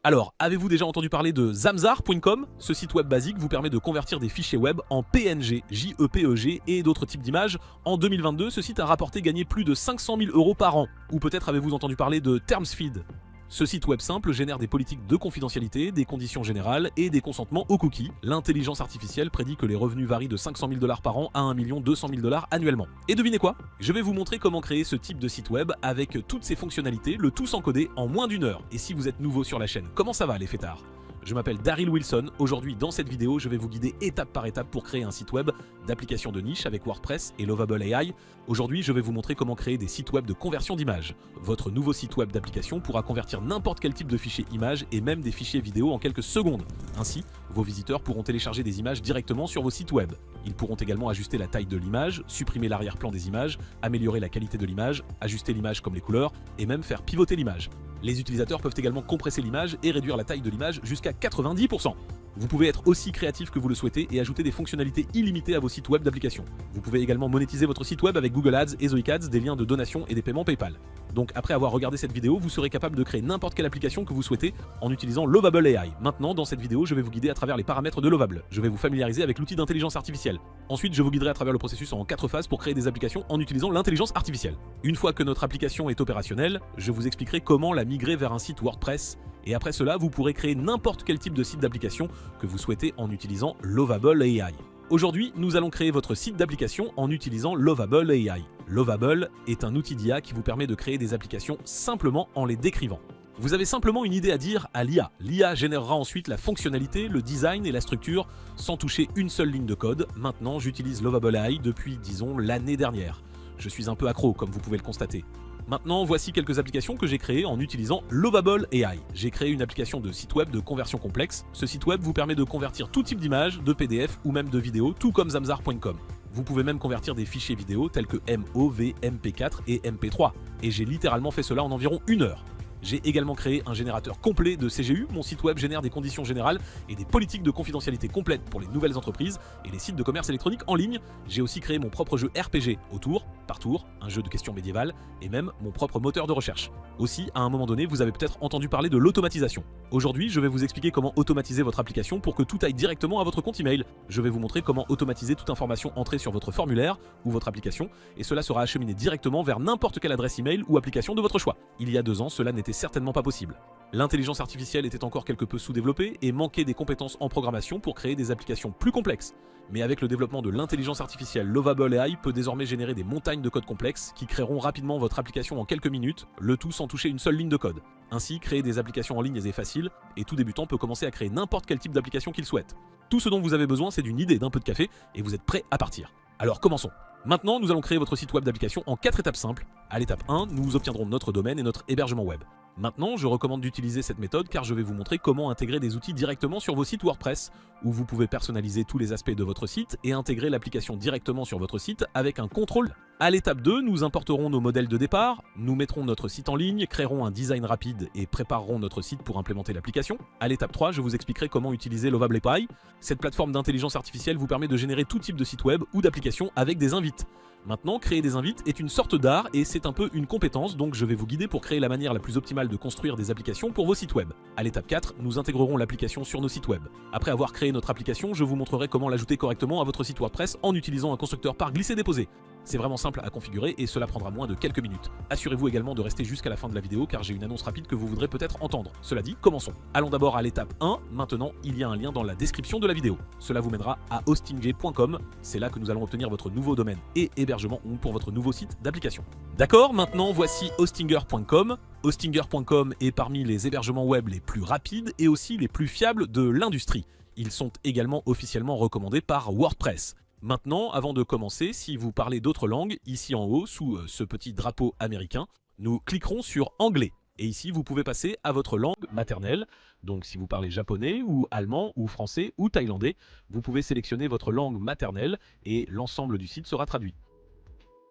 Alors, avez-vous déjà entendu parler de Zamzar.com? Ce site web basique vous permet de convertir des fichiers web en PNG, JPEG et d'autres types d'images. En 2022, ce site a rapporté gagner plus de 500 000 € par an. Ou peut-être avez-vous entendu parler de TermsFeed. Ce site web simple génère des politiques de confidentialité, des conditions générales et des consentements aux cookies. L'intelligence artificielle prédit que les revenus varient de 500 000 $ par an à 1 200 000 $ annuellement. Et devinez quoi? Je vais vous montrer comment créer ce type de site web avec toutes ses fonctionnalités, le tout sans coder, en moins d'1 heure. Et si vous êtes nouveau sur la chaîne, comment ça va les fêtards? Je m'appelle Daryl Wilson. Aujourd'hui, dans cette vidéo, je vais vous guider étape par étape pour créer un site web d'application de niche avec WordPress et Lovable AI. Aujourd'hui, je vais vous montrer comment créer des sites web de conversion d'images. Votre nouveau site web d'application pourra convertir n'importe quel type de fichier image et même des fichiers vidéo en quelques secondes. Ainsi, vos visiteurs pourront télécharger des images directement sur vos sites web. Ils pourront également ajuster la taille de l'image, supprimer l'arrière-plan des images, améliorer la qualité de l'image, ajuster l'image comme les couleurs et même faire pivoter l'image. Les utilisateurs peuvent également compresser l'image et réduire la taille de l'image jusqu'à 90%. Vous pouvez être aussi créatif que vous le souhaitez et ajouter des fonctionnalités illimitées à vos sites web d'application. Vous pouvez également monétiser votre site web avec Google Ads et Zoic Ads, des liens de donation et des paiements PayPal. Donc après avoir regardé cette vidéo, vous serez capable de créer n'importe quelle application que vous souhaitez en utilisant Lovable AI. Maintenant, dans cette vidéo, je vais vous guider à travers les paramètres de Lovable. Je vais vous familiariser avec l'outil d'intelligence artificielle. Ensuite, je vous guiderai à travers le processus en 4 phases pour créer des applications en utilisant l'intelligence artificielle. Une fois que notre application est opérationnelle, je vous expliquerai comment la migrer vers un site WordPress. Et après cela, vous pourrez créer n'importe quel type de site d'application que vous souhaitez en utilisant Lovable AI. Aujourd'hui, nous allons créer votre site d'application en utilisant Lovable AI. Lovable est un outil d'IA qui vous permet de créer des applications simplement en les décrivant. Vous avez simplement une idée à dire à l'IA. L'IA générera ensuite la fonctionnalité, le design et la structure sans toucher une seule ligne de code. Maintenant, j'utilise Lovable AI depuis, disons, l'année dernière. Je suis un peu accro, comme vous pouvez le constater. Maintenant, voici quelques applications que j'ai créées en utilisant Lovable AI. J'ai créé une application de site web de conversion complexe. Ce site web vous permet de convertir tout type d'image, de PDF ou même de vidéo, tout comme Zamzar.com. Vous pouvez même convertir des fichiers vidéo tels que MOV, MP4 et MP3. Et j'ai littéralement fait cela en environ 1 heure. J'ai également créé un générateur complet de CGU. Mon site web génère des conditions générales et des politiques de confidentialité complètes pour les nouvelles entreprises et les sites de commerce électronique en ligne. J'ai aussi créé mon propre jeu RPG au tour par tour, un jeu de questions médiévales et même mon propre moteur de recherche. Aussi, à un moment donné, vous avez peut-être entendu parler de l'automatisation. Aujourd'hui, je vais vous expliquer comment automatiser votre application pour que tout aille directement à votre compte email. Je vais vous montrer comment automatiser toute information entrée sur votre formulaire ou votre application et cela sera acheminé directement vers n'importe quelle adresse email ou application de votre choix. Il y a 2 ans, cela n'était certainement pas possible. L'intelligence artificielle était encore quelque peu sous-développée et manquait des compétences en programmation pour créer des applications plus complexes. Mais avec le développement de l'intelligence artificielle, Lovable AI peut désormais générer des montagnes de code complexes qui créeront rapidement votre application en quelques minutes, le tout sans toucher une seule ligne de code. Ainsi, créer des applications en ligne est facile et tout débutant peut commencer à créer n'importe quel type d'application qu'il souhaite. Tout ce dont vous avez besoin, c'est d'une idée, d'un peu de café et vous êtes prêt à partir. Alors commençons. Maintenant, nous allons créer votre site web d'application en 4 étapes simples. À l'étape 1, nous obtiendrons notre domaine et notre hébergement web. Maintenant, je recommande d'utiliser cette méthode car je vais vous montrer comment intégrer des outils directement sur vos sites WordPress, où vous pouvez personnaliser tous les aspects de votre site et intégrer l'application directement sur votre site avec un contrôle. À l'étape 2, nous importerons nos modèles de départ, nous mettrons notre site en ligne, créerons un design rapide et préparerons notre site pour implémenter l'application. À l'étape 3, je vous expliquerai comment utiliser Lovable AI. Cette plateforme d'intelligence artificielle vous permet de générer tout type de site web ou d'application avec des invites. Maintenant, créer des invites est une sorte d'art et c'est un peu une compétence, donc je vais vous guider pour créer la manière la plus optimale de construire des applications pour vos sites web. À l'étape 4, nous intégrerons l'application sur nos sites web. Après avoir créé notre application, je vous montrerai comment l'ajouter correctement à votre site WordPress en utilisant un constructeur par glisser-déposer. C'est vraiment simple à configurer et cela prendra moins de quelques minutes. Assurez-vous également de rester jusqu'à la fin de la vidéo car j'ai une annonce rapide que vous voudrez peut-être entendre. Cela dit, commençons. Allons d'abord à l'étape 1. Maintenant, il y a un lien dans la description de la vidéo. Cela vous mènera à hostingg.com. C'est là que nous allons obtenir votre nouveau domaine et hébergement pour votre nouveau site d'application. D'accord, maintenant voici hostinger.com. Hostinger.com est parmi les hébergements web les plus rapides et aussi les plus fiables de l'industrie. Ils sont également officiellement recommandés par WordPress. Maintenant, avant de commencer, si vous parlez d'autres langues, ici en haut, sous ce petit drapeau américain, nous cliquerons sur anglais. Et ici, vous pouvez passer à votre langue maternelle. Donc si vous parlez japonais ou allemand ou français ou thaïlandais, vous pouvez sélectionner votre langue maternelle et l'ensemble du site sera traduit.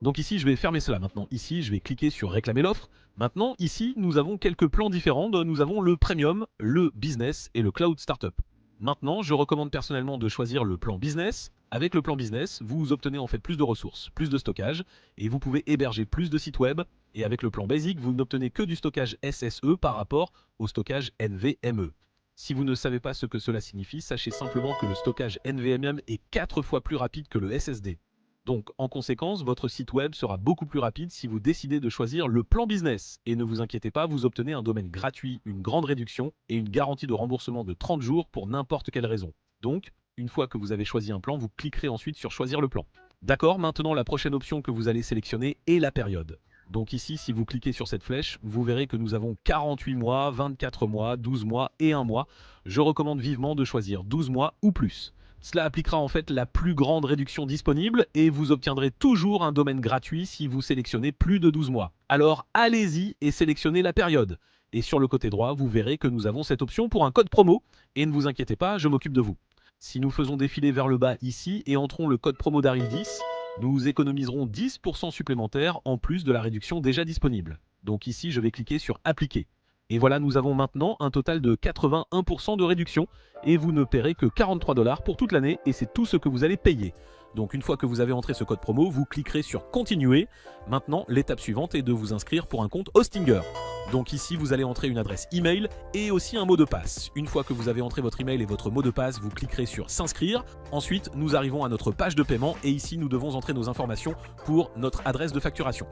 Donc ici, je vais fermer cela maintenant. Ici, je vais cliquer sur réclamer l'offre. Maintenant, ici, nous avons quelques plans différents. Nous avons le Premium, le Business et le Cloud Startup. Maintenant, je recommande personnellement de choisir le plan Business Avec le plan business, vous obtenez en fait plus de ressources, plus de stockage, et vous pouvez héberger plus de sites web. Et avec le plan basique, vous n'obtenez que du stockage SSE par rapport au stockage NVMe. Si vous ne savez pas ce que cela signifie, sachez simplement que le stockage NVMe est 4 fois plus rapide que le SSD. Donc, en conséquence, votre site web sera beaucoup plus rapide si vous décidez de choisir le plan business. Et ne vous inquiétez pas, vous obtenez un domaine gratuit, une grande réduction et une garantie de remboursement de 30 jours pour n'importe quelle raison. Donc, une fois que vous avez choisi un plan, vous cliquerez ensuite sur choisir le plan. D'accord, maintenant la prochaine option que vous allez sélectionner est la période. Donc ici, si vous cliquez sur cette flèche, vous verrez que nous avons 48 mois, 24 mois, 12 mois et 1 mois. Je recommande vivement de choisir 12 mois ou plus. Cela appliquera en fait la plus grande réduction disponible et vous obtiendrez toujours un domaine gratuit si vous sélectionnez plus de 12 mois. Alors allez-y et sélectionnez la période. Et sur le côté droit, vous verrez que nous avons cette option pour un code promo. Et ne vous inquiétez pas, je m'occupe de vous. Si nous faisons défiler vers le bas ici et entrons le code promo Daryl 10, nous économiserons 10% supplémentaires en plus de la réduction déjà disponible. Donc ici, je vais cliquer sur appliquer. Et voilà, nous avons maintenant un total de 81% de réduction et vous ne paierez que 43 $ pour toute l'année et c'est tout ce que vous allez payer. Donc une fois que vous avez entré ce code promo, vous cliquerez sur continuer. Maintenant, l'étape suivante est de vous inscrire pour un compte Hostinger. Donc ici, vous allez entrer une adresse email et aussi un mot de passe. Une fois que vous avez entré votre email et votre mot de passe, vous cliquerez sur s'inscrire. Ensuite, nous arrivons à notre page de paiement et ici, nous devons entrer nos informations pour notre adresse de facturation.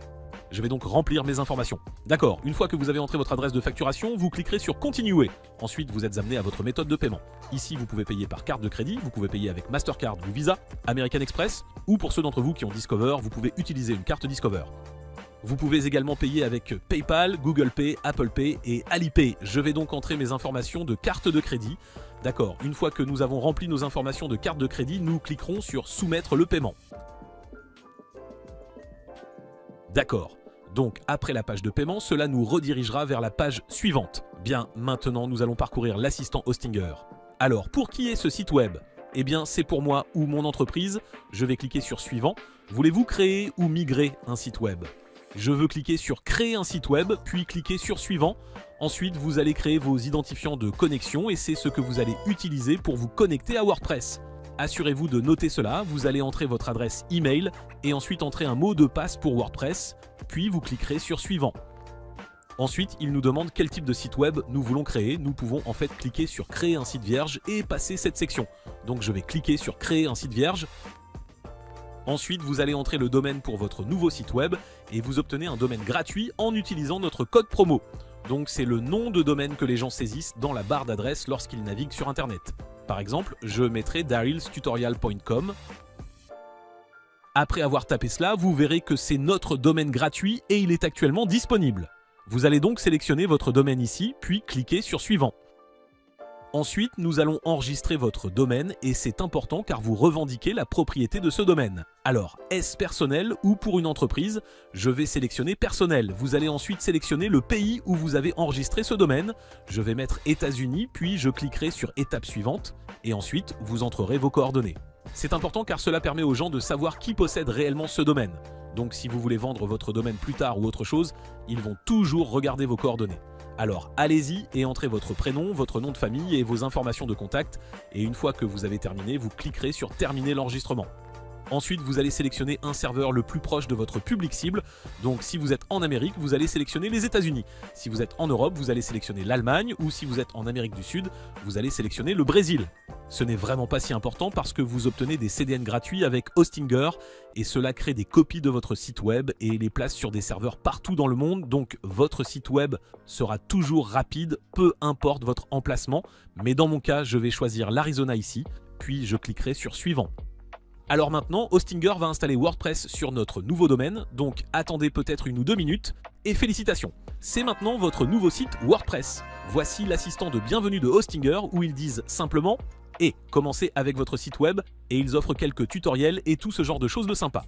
Je vais donc remplir mes informations. D'accord, une fois que vous avez entré votre adresse de facturation, vous cliquerez sur continuer. Ensuite, vous êtes amené à votre méthode de paiement. Ici, vous pouvez payer par carte de crédit, vous pouvez payer avec Mastercard ou Visa, American Express, ou pour ceux d'entre vous qui ont Discover, vous pouvez utiliser une carte Discover. Vous pouvez également payer avec PayPal, Google Pay, Apple Pay et Alipay. Je vais donc entrer mes informations de carte de crédit. D'accord, une fois que nous avons rempli nos informations de carte de crédit, nous cliquerons sur soumettre le paiement. D'accord. Donc après la page de paiement, cela nous redirigera vers la page suivante. Bien, maintenant nous allons parcourir l'assistant Hostinger. Alors, pour qui est ce site web? Eh bien, c'est pour moi ou mon entreprise. Je vais cliquer sur suivant. Voulez-vous créer ou migrer un site web? Je veux cliquer sur créer un site web, puis cliquer sur suivant. Ensuite, vous allez créer vos identifiants de connexion et c'est ce que vous allez utiliser pour vous connecter à WordPress. Assurez-vous de noter cela, vous allez entrer votre adresse email et ensuite entrer un mot de passe pour WordPress, puis vous cliquerez sur suivant. Ensuite, il nous demande quel type de site web nous voulons créer. Nous pouvons en fait cliquer sur créer un site vierge et passer cette section. Donc je vais cliquer sur créer un site vierge. Ensuite, vous allez entrer le domaine pour votre nouveau site web et vous obtenez un domaine gratuit en utilisant notre code promo. Donc c'est le nom de domaine que les gens saisissent dans la barre d'adresse lorsqu'ils naviguent sur Internet. Par exemple, je mettrai darylstutorial.com. Après avoir tapé cela, vous verrez que c'est notre domaine gratuit et il est actuellement disponible. Vous allez donc sélectionner votre domaine ici, puis cliquer sur suivant. Ensuite, nous allons enregistrer votre domaine et c'est important car vous revendiquez la propriété de ce domaine. Alors, est-ce personnel ou pour une entreprise? Je vais sélectionner personnel. Vous allez ensuite sélectionner le pays où vous avez enregistré ce domaine. Je vais mettre États-Unis, puis je cliquerai sur étape suivante et ensuite vous entrerez vos coordonnées. C'est important car cela permet aux gens de savoir qui possède réellement ce domaine. Donc si vous voulez vendre votre domaine plus tard ou autre chose, ils vont toujours regarder vos coordonnées. Alors allez-y et entrez votre prénom, votre nom de famille et vos informations de contact. Et une fois que vous avez terminé, vous cliquerez sur terminer l'enregistrement. Ensuite, vous allez sélectionner un serveur le plus proche de votre public cible. Donc si vous êtes en Amérique, vous allez sélectionner les États-Unis. Si vous êtes en Europe, vous allez sélectionner l'Allemagne. Ou si vous êtes en Amérique du Sud, vous allez sélectionner le Brésil. Ce n'est vraiment pas si important parce que vous obtenez des CDN gratuits avec Hostinger et cela crée des copies de votre site web et les place sur des serveurs partout dans le monde. Donc votre site web sera toujours rapide, peu importe votre emplacement. Mais dans mon cas, je vais choisir l'Arizona ici, puis je cliquerai sur suivant. Alors maintenant, Hostinger va installer WordPress sur notre nouveau domaine, donc attendez peut-être 1 ou 2 minutes, et félicitations, c'est maintenant votre nouveau site WordPress. Voici l'assistant de bienvenue de Hostinger où ils disent simplement « Et commencez avec votre site web » et ils offrent quelques tutoriels et tout ce genre de choses de sympa.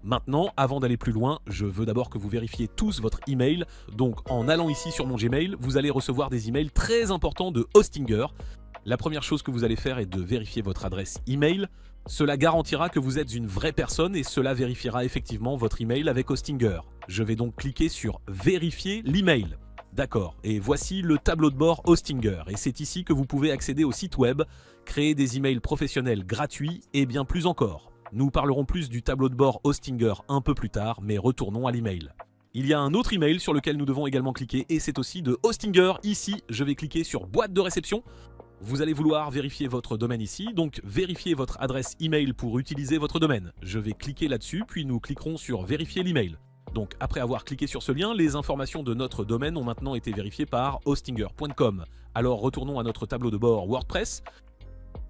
Maintenant, avant d'aller plus loin, je veux d'abord que vous vérifiez tous votre email, donc en allant ici sur mon Gmail, vous allez recevoir des emails très importants de Hostinger. La première chose que vous allez faire est de vérifier votre adresse email. Cela garantira que vous êtes une vraie personne et cela vérifiera effectivement votre email avec Hostinger. Je vais donc cliquer sur vérifier l'email. D'accord, et voici le tableau de bord Hostinger, et c'est ici que vous pouvez accéder au site web, créer des emails professionnels gratuits et bien plus encore. Nous parlerons plus du tableau de bord Hostinger un peu plus tard, mais retournons à l'email. Il y a un autre email sur lequel nous devons également cliquer, et c'est aussi de Hostinger. Ici, je vais cliquer sur boîte de réception. Vous allez vouloir vérifier votre domaine ici, donc vérifiez votre adresse email pour utiliser votre domaine. Je vais cliquer là-dessus, puis nous cliquerons sur vérifier l'email. Donc après avoir cliqué sur ce lien, les informations de notre domaine ont maintenant été vérifiées par hostinger.com. Alors retournons à notre tableau de bord WordPress.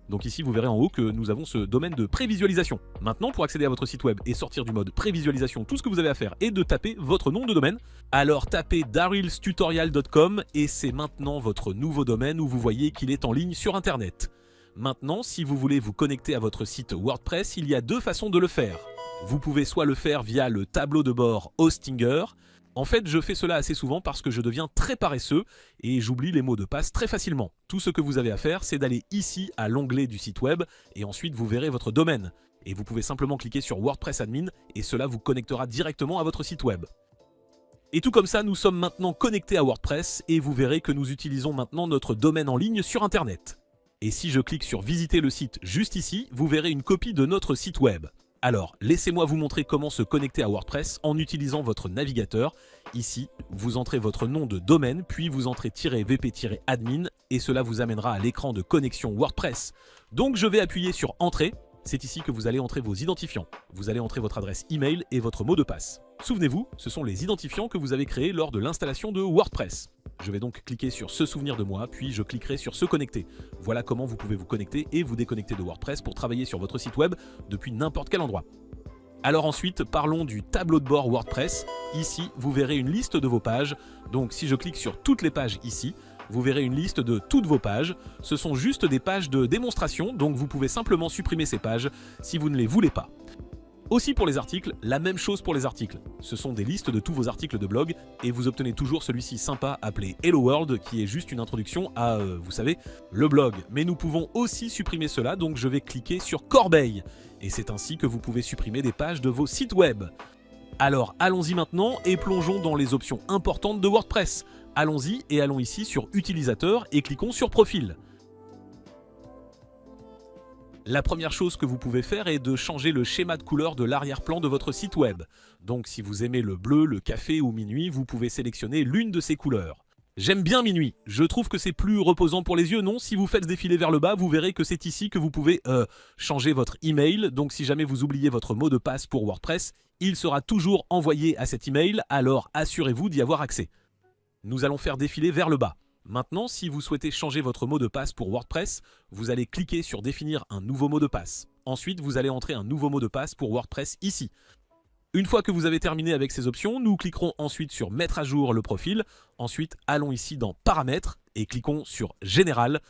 Donc ici vous verrez en haut que nous avons ce domaine de prévisualisation. Maintenant pour accéder à votre site web et sortir du mode prévisualisation, tout ce que vous avez à faire est de taper votre nom de domaine. Alors tapez darylstutorial.com et c'est maintenant votre nouveau domaine où vous voyez qu'il est en ligne sur internet. Maintenant si vous voulez vous connecter à votre site WordPress, il y a deux façons de le faire. Vous pouvez soit le faire via le tableau de bord Hostinger. En fait, je fais cela assez souvent parce que je deviens très paresseux et j'oublie les mots de passe très facilement. Tout ce que vous avez à faire, c'est d'aller ici à l'onglet du site web et ensuite vous verrez votre domaine. Et vous pouvez simplement cliquer sur WordPress Admin et cela vous connectera directement à votre site web. Et tout comme ça, nous sommes maintenant connectés à WordPress et vous verrez que nous utilisons maintenant notre domaine en ligne sur Internet. Et si je clique sur visiter le site juste ici, vous verrez une copie de notre site web. Alors, laissez-moi vous montrer comment se connecter à WordPress en utilisant votre navigateur. Ici, vous entrez votre nom de domaine, puis vous entrez -vp-admin et cela vous amènera à l'écran de connexion WordPress. Donc je vais appuyer sur Entrée. C'est ici que vous allez entrer vos identifiants. Vous allez entrer votre adresse email et votre mot de passe. Souvenez-vous, ce sont les identifiants que vous avez créés lors de l'installation de WordPress. Je vais donc cliquer sur Se souvenir de moi, puis je cliquerai sur Se connecter. Voilà comment vous pouvez vous connecter et vous déconnecter de WordPress pour travailler sur votre site web depuis n'importe quel endroit. Alors ensuite, parlons du tableau de bord WordPress. Ici, vous verrez une liste de vos pages. Donc si je clique sur toutes les pages ici, vous verrez une liste de toutes vos pages. Ce sont juste des pages de démonstration, donc vous pouvez simplement supprimer ces pages si vous ne les voulez pas. Aussi pour les articles, la même chose pour les articles. Ce sont des listes de tous vos articles de blog et vous obtenez toujours celui-ci sympa appelé Hello World qui est juste une introduction à, vous savez, le blog. Mais nous pouvons aussi supprimer cela, donc je vais cliquer sur Corbeille. Et c'est ainsi que vous pouvez supprimer des pages de vos sites web. Alors allons-y maintenant et plongeons dans les options importantes de WordPress. Allons-y et allons ici sur Utilisateur et cliquons sur Profil. La première chose que vous pouvez faire est de changer le schéma de couleur de l'arrière-plan de votre site web. Donc si vous aimez le bleu, le café ou minuit, vous pouvez sélectionner l'une de ces couleurs. J'aime bien minuit, je trouve que c'est plus reposant pour les yeux, non? Si vous faites défiler vers le bas, vous verrez que c'est ici que vous pouvez changer votre email. Donc si jamais vous oubliez votre mot de passe pour WordPress, il sera toujours envoyé à cet email, alors assurez-vous d'y avoir accès. Nous allons faire défiler vers le bas. Maintenant, si vous souhaitez changer votre mot de passe pour WordPress, vous allez cliquer sur définir un nouveau mot de passe. Ensuite, vous allez entrer un nouveau mot de passe pour WordPress ici. Une fois que vous avez terminé avec ces options, nous cliquerons ensuite sur mettre à jour le profil. Ensuite, allons ici dans paramètres et cliquons sur général.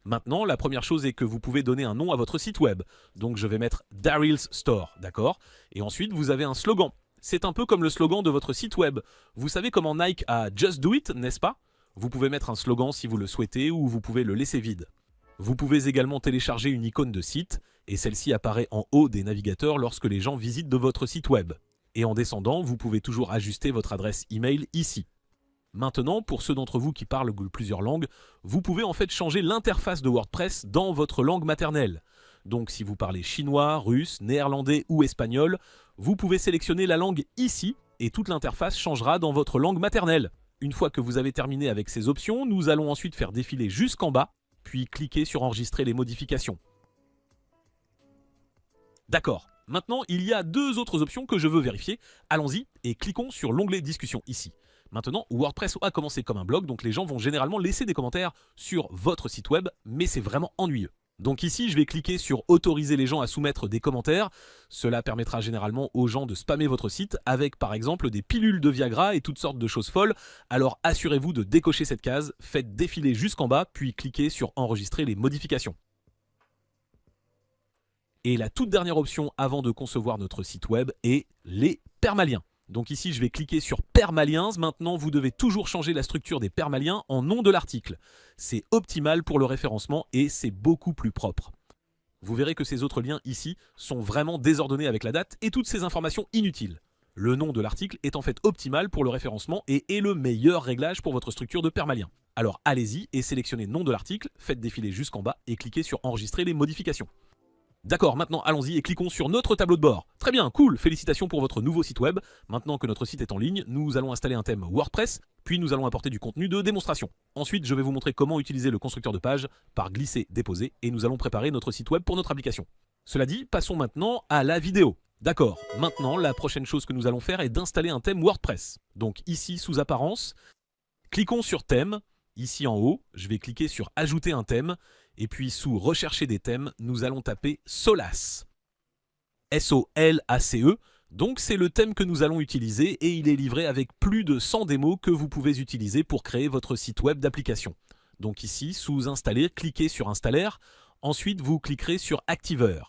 Maintenant, la première chose est que vous pouvez donner un nom à votre site web. Donc je vais mettre Daryl's Store, d'accord? Et ensuite, vous avez un slogan. C'est un peu comme le slogan de votre site web. Vous savez comment Nike a Just Do It, n'est-ce pas? Vous pouvez mettre un slogan si vous le souhaitez ou vous pouvez le laisser vide. Vous pouvez également télécharger une icône de site et celle-ci apparaît en haut des navigateurs lorsque les gens visitent de votre site web. Et en descendant, vous pouvez toujours ajuster votre adresse email ici. Maintenant, pour ceux d'entre vous qui parlent plusieurs langues, vous pouvez en fait changer l'interface de WordPress dans votre langue maternelle. Donc si vous parlez chinois, russe, néerlandais ou espagnol, vous pouvez sélectionner la langue ici et toute l'interface changera dans votre langue maternelle. Une fois que vous avez terminé avec ces options, nous allons ensuite faire défiler jusqu'en bas, puis cliquer sur enregistrer les modifications. D'accord, maintenant il y a deux autres options que je veux vérifier. Allons-y et cliquons sur l'onglet discussion ici. Maintenant, WordPress a commencé comme un blog, donc les gens vont généralement laisser des commentaires sur votre site web, mais c'est vraiment ennuyeux. Donc ici, je vais cliquer sur autoriser les gens à soumettre des commentaires. Cela permettra généralement aux gens de spammer votre site avec par exemple des pilules de Viagra et toutes sortes de choses folles. Alors assurez-vous de décocher cette case, faites défiler jusqu'en bas, puis cliquez sur enregistrer les modifications. Et la toute dernière option avant de concevoir notre site web est les permaliens. Donc ici, je vais cliquer sur Permaliens. Maintenant, vous devez toujours changer la structure des permaliens en nom de l'article. C'est optimal pour le référencement et c'est beaucoup plus propre. Vous verrez que ces autres liens ici sont vraiment désordonnés avec la date et toutes ces informations inutiles. Le nom de l'article est en fait optimal pour le référencement et est le meilleur réglage pour votre structure de permalien. Alors allez-y et sélectionnez nom de l'article, faites défiler jusqu'en bas et cliquez sur enregistrer les modifications. D'accord, maintenant allons-y et cliquons sur notre tableau de bord. Très bien, cool, félicitations pour votre nouveau site web. Maintenant que notre site est en ligne, nous allons installer un thème WordPress, puis nous allons apporter du contenu de démonstration. Ensuite, je vais vous montrer comment utiliser le constructeur de page par glisser, déposer, et nous allons préparer notre site web pour notre application. Cela dit, passons maintenant à la vidéo. D'accord, maintenant la prochaine chose que nous allons faire est d'installer un thème WordPress. Donc ici, sous apparence, cliquons sur thème. Ici en haut, je vais cliquer sur ajouter un thème. Et puis sous rechercher des thèmes, nous allons taper Solace. S-O-L-A-C-E. Donc c'est le thème que nous allons utiliser et il est livré avec plus de 100 démos que vous pouvez utiliser pour créer votre site web d'application. Donc ici, sous installer, cliquez sur installer. Ensuite, vous cliquerez sur Activer.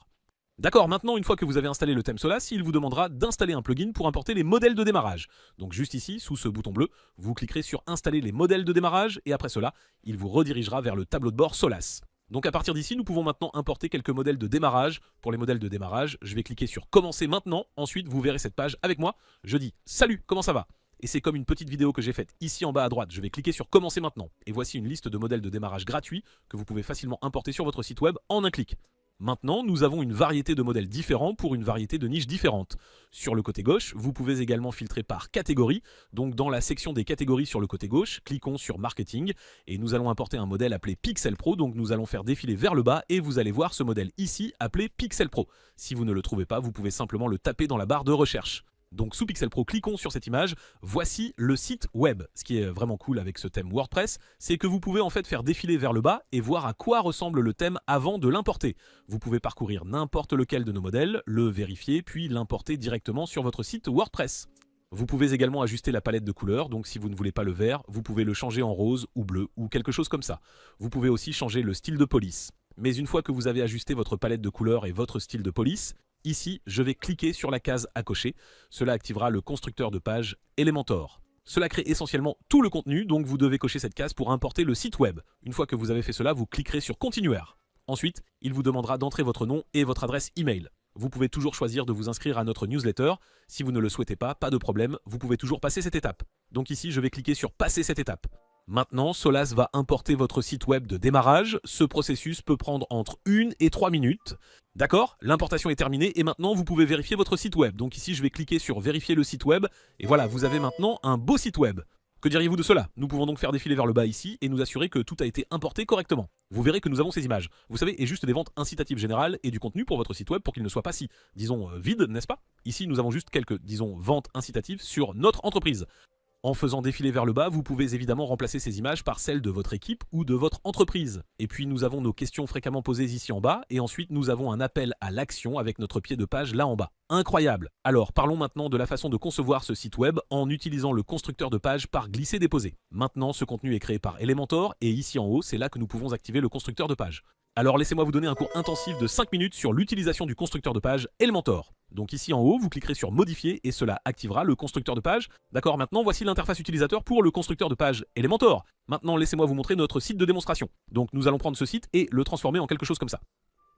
D'accord, maintenant, une fois que vous avez installé le thème Solace, il vous demandera d'installer un plugin pour importer les modèles de démarrage. Donc juste ici, sous ce bouton bleu, vous cliquerez sur installer les modèles de démarrage et après cela, il vous redirigera vers le tableau de bord Solace. Donc à partir d'ici, nous pouvons maintenant importer quelques modèles de démarrage. Pour les modèles de démarrage, je vais cliquer sur commencer maintenant. Ensuite, vous verrez cette page avec moi. Je dis salut, comment ça va? Et c'est comme une petite vidéo que j'ai faite ici en bas à droite. Je vais cliquer sur commencer maintenant. Et voici une liste de modèles de démarrage gratuits que vous pouvez facilement importer sur votre site web en un clic. Maintenant, nous avons une variété de modèles différents pour une variété de niches différentes. Sur le côté gauche, vous pouvez également filtrer par catégorie. Donc dans la section des catégories sur le côté gauche, cliquons sur Marketing et nous allons importer un modèle appelé Pixel Pro. Donc nous allons faire défiler vers le bas et vous allez voir ce modèle ici appelé Pixel Pro. Si vous ne le trouvez pas, vous pouvez simplement le taper dans la barre de recherche. Donc sous Pixel Pro, cliquons sur cette image, voici le site web. Ce qui est vraiment cool avec ce thème WordPress, c'est que vous pouvez en fait faire défiler vers le bas et voir à quoi ressemble le thème avant de l'importer. Vous pouvez parcourir n'importe lequel de nos modèles, le vérifier, puis l'importer directement sur votre site WordPress. Vous pouvez également ajuster la palette de couleurs, donc si vous ne voulez pas le vert, vous pouvez le changer en rose ou bleu ou quelque chose comme ça. Vous pouvez aussi changer le style de police. Mais une fois que vous avez ajusté votre palette de couleurs et votre style de police, ici, je vais cliquer sur la case à cocher. Cela activera le constructeur de page Elementor. Cela crée essentiellement tout le contenu, donc vous devez cocher cette case pour importer le site web. Une fois que vous avez fait cela, vous cliquerez sur Continuer. Ensuite, il vous demandera d'entrer votre nom et votre adresse email. Vous pouvez toujours choisir de vous inscrire à notre newsletter. Si vous ne le souhaitez pas de problème, vous pouvez toujours passer cette étape. Donc ici, je vais cliquer sur Passer cette étape. Maintenant, Solace va importer votre site web de démarrage. Ce processus peut prendre entre 1 et 3 minutes. D'accord, l'importation est terminée et maintenant vous pouvez vérifier votre site web. Donc ici, je vais cliquer sur Vérifier le site web. Et voilà, vous avez maintenant un beau site web. Que diriez-vous de cela? Nous pouvons donc faire défiler vers le bas ici et nous assurer que tout a été importé correctement. Vous verrez que nous avons ces images. Vous savez, et juste des ventes incitatives générales et du contenu pour votre site web pour qu'il ne soit pas si, disons, vide, n'est-ce pas? Ici, nous avons juste quelques, disons, ventes incitatives sur notre entreprise. En faisant défiler vers le bas, vous pouvez évidemment remplacer ces images par celles de votre équipe ou de votre entreprise. Et puis nous avons nos questions fréquemment posées ici en bas, et ensuite nous avons un appel à l'action avec notre pied de page là en bas. Incroyable! Alors parlons maintenant de la façon de concevoir ce site web en utilisant le constructeur de page par glisser-déposer. Maintenant ce contenu est créé par Elementor, et ici en haut c'est là que nous pouvons activer le constructeur de page. Alors laissez-moi vous donner un cours intensif de 5 minutes sur l'utilisation du constructeur de page Elementor. Donc ici en haut, vous cliquerez sur modifier et cela activera le constructeur de page. D'accord, maintenant voici l'interface utilisateur pour le constructeur de page Elementor. Maintenant laissez-moi vous montrer notre site de démonstration. Donc nous allons prendre ce site et le transformer en quelque chose comme ça.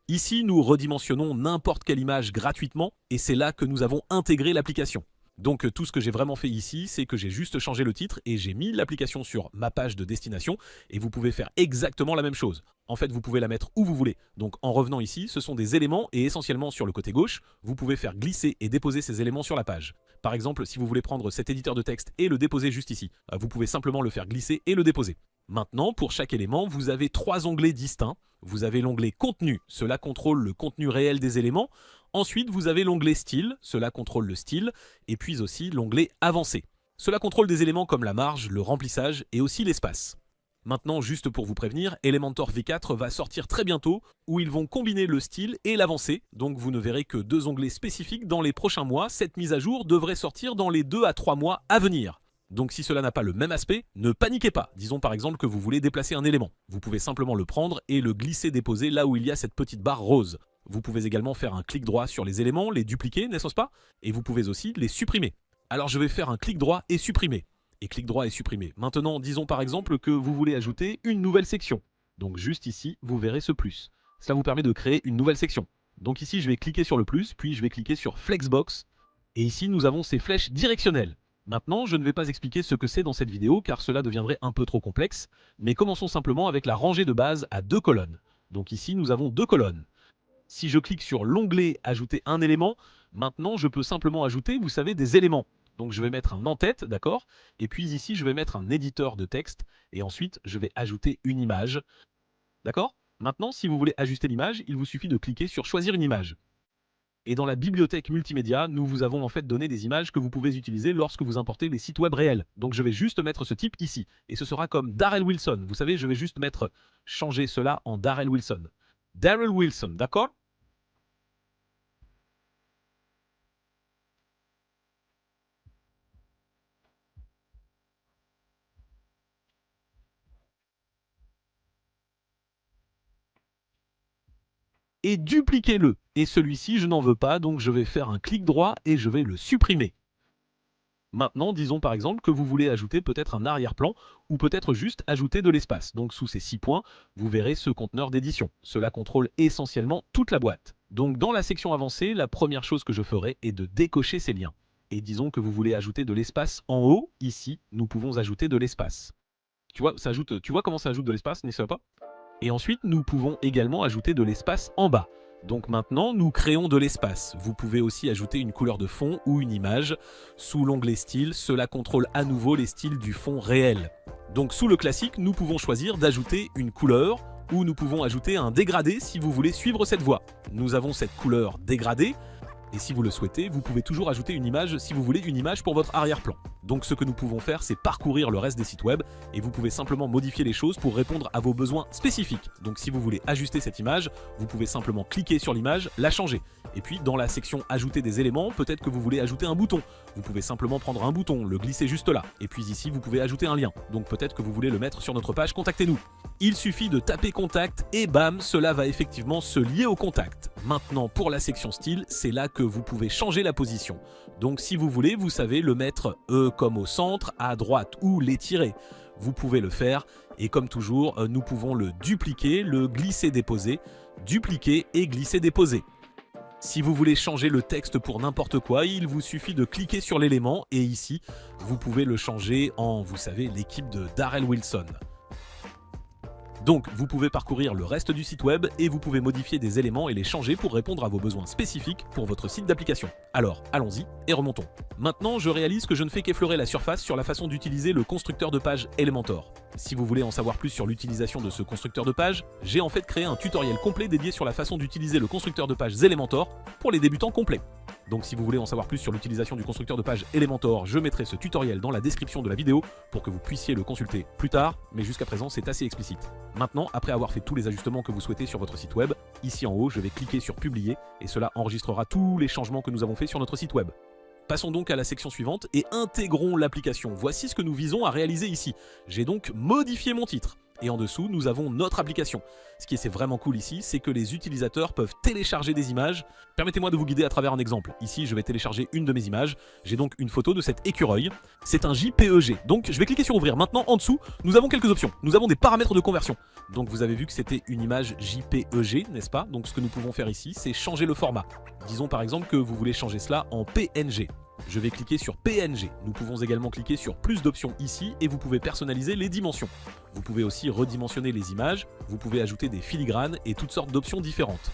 Ici nous redimensionnons n'importe quelle image gratuitement et c'est là que nous avons intégré l'application. Donc tout ce que j'ai vraiment fait ici, c'est que j'ai juste changé le titre et j'ai mis l'application sur ma page de destination et vous pouvez faire exactement la même chose. En fait, vous pouvez la mettre où vous voulez. Donc en revenant ici, ce sont des éléments et essentiellement sur le côté gauche, vous pouvez faire glisser et déposer ces éléments sur la page. Par exemple, si vous voulez prendre cet éditeur de texte et le déposer juste ici, vous pouvez simplement le faire glisser et le déposer. Maintenant, pour chaque élément, vous avez 3 onglets distincts. Vous avez l'onglet Contenu, cela contrôle le contenu réel des éléments. Ensuite, vous avez l'onglet Style, cela contrôle le style. Et puis aussi l'onglet Avancé. Cela contrôle des éléments comme la marge, le remplissage et aussi l'espace. Maintenant, juste pour vous prévenir, Elementor V4 va sortir très bientôt, où ils vont combiner le style et l'avancé. Donc vous ne verrez que 2 onglets spécifiques dans les prochains mois. Cette mise à jour devrait sortir dans les 2 à 3 mois à venir. Donc si cela n'a pas le même aspect, ne paniquez pas. Disons par exemple que vous voulez déplacer un élément. Vous pouvez simplement le prendre et le glisser-déposer là où il y a cette petite barre rose. Vous pouvez également faire un clic droit sur les éléments, les dupliquer, n'est-ce pas? Et vous pouvez aussi les supprimer. Alors je vais faire un clic droit et supprimer. Et clic droit et supprimer. Maintenant, disons par exemple que vous voulez ajouter une nouvelle section. Donc juste ici, vous verrez ce plus. Cela vous permet de créer une nouvelle section. Donc ici, je vais cliquer sur le plus, puis je vais cliquer sur Flexbox. Et ici, nous avons ces flèches directionnelles. Maintenant, je ne vais pas expliquer ce que c'est dans cette vidéo car cela deviendrait un peu trop complexe, mais commençons simplement avec la rangée de base à 2 colonnes. Donc ici, nous avons 2 colonnes. Si je clique sur l'onglet « Ajouter un élément », maintenant je peux simplement ajouter, vous savez, des éléments. Donc je vais mettre un en-tête, d'accord? Et puis ici, je vais mettre un éditeur de texte, et ensuite je vais ajouter une image. D'accord? Maintenant, si vous voulez ajuster l'image, il vous suffit de cliquer sur « Choisir une image ». Et dans la bibliothèque multimédia, nous vous avons en fait donné des images que vous pouvez utiliser lorsque vous importez les sites web réels. Donc je vais juste mettre ce type ici. Et ce sera comme Darrell Wilson. Vous savez, je vais juste changer cela en Darrell Wilson. Darrell Wilson, d'accord? Et dupliquez-le. Et celui-ci, je n'en veux pas, donc je vais faire un clic droit et je vais le supprimer. Maintenant, disons par exemple que vous voulez ajouter peut-être un arrière-plan ou peut-être juste ajouter de l'espace. Donc sous ces 6 points, vous verrez ce conteneur d'édition. Cela contrôle essentiellement toute la boîte. Donc dans la section avancée, la première chose que je ferai est de décocher ces liens. Et disons que vous voulez ajouter de l'espace en haut. Ici, nous pouvons ajouter de l'espace. Tu vois comment ça ajoute de l'espace, n'est-ce pas? Et ensuite, nous pouvons également ajouter de l'espace en bas. Donc maintenant, nous créons de l'espace. Vous pouvez aussi ajouter une couleur de fond ou une image. Sous l'onglet style, cela contrôle à nouveau les styles du fond réel. Donc sous le classique, nous pouvons choisir d'ajouter une couleur ou nous pouvons ajouter un dégradé si vous voulez suivre cette voie. Nous avons cette couleur dégradée. Et si vous le souhaitez, vous pouvez toujours ajouter une image si vous voulez une image pour votre arrière-plan. Donc ce que nous pouvons faire, c'est parcourir le reste des sites web et vous pouvez simplement modifier les choses pour répondre à vos besoins spécifiques. Donc si vous voulez ajuster cette image, vous pouvez simplement cliquer sur l'image, la changer. Et puis dans la section ajouter des éléments, peut-être que vous voulez ajouter un bouton. Vous pouvez simplement prendre un bouton, le glisser juste là. Et puis ici, vous pouvez ajouter un lien. Donc peut-être que vous voulez le mettre sur notre page Contactez-nous. Il suffit de taper contact et bam, cela va effectivement se lier au contact. Maintenant pour la section style, c'est là que vous pouvez changer la position. Donc si vous voulez, vous savez le mettre comme au centre, à droite ou l'étirer. Vous pouvez le faire et comme toujours, nous pouvons le dupliquer, le glisser-déposer, dupliquer et glisser-déposer. Si vous voulez changer le texte pour n'importe quoi, il vous suffit de cliquer sur l'élément et ici, vous pouvez le changer en, vous savez, l'équipe de Darrell Wilson. Donc, vous pouvez parcourir le reste du site web et vous pouvez modifier des éléments et les changer pour répondre à vos besoins spécifiques pour votre site d'application. Alors, allons-y et remontons. Maintenant, je réalise que je ne fais qu'effleurer la surface sur la façon d'utiliser le constructeur de page Elementor. Si vous voulez en savoir plus sur l'utilisation de ce constructeur de page, j'ai en fait créé un tutoriel complet dédié sur la façon d'utiliser le constructeur de page Elementor pour les débutants complets. Donc si vous voulez en savoir plus sur l'utilisation du constructeur de page Elementor, je mettrai ce tutoriel dans la description de la vidéo pour que vous puissiez le consulter plus tard, mais jusqu'à présent c'est assez explicite. Maintenant, après avoir fait tous les ajustements que vous souhaitez sur votre site web, ici en haut je vais cliquer sur publier et cela enregistrera tous les changements que nous avons fait sur notre site web. Passons donc à la section suivante et intégrons l'application. Voici ce que nous visons à réaliser ici. J'ai donc modifié mon titre. Et en dessous, nous avons notre application. Ce qui est vraiment cool ici, c'est que les utilisateurs peuvent télécharger des images. Permettez-moi de vous guider à travers un exemple. Ici, je vais télécharger une de mes images. J'ai donc une photo de cet écureuil. C'est un JPEG. Donc, je vais cliquer sur ouvrir. Maintenant, en dessous, nous avons quelques options. Nous avons des paramètres de conversion. Donc, vous avez vu que c'était une image JPEG, n'est-ce pas? Donc, ce que nous pouvons faire ici, c'est changer le format. Disons par exemple que vous voulez changer cela en PNG. Je vais cliquer sur PNG. Nous pouvons également cliquer sur plus d'options ici et vous pouvez personnaliser les dimensions. Vous pouvez aussi redimensionner les images, vous pouvez ajouter des filigranes et toutes sortes d'options différentes.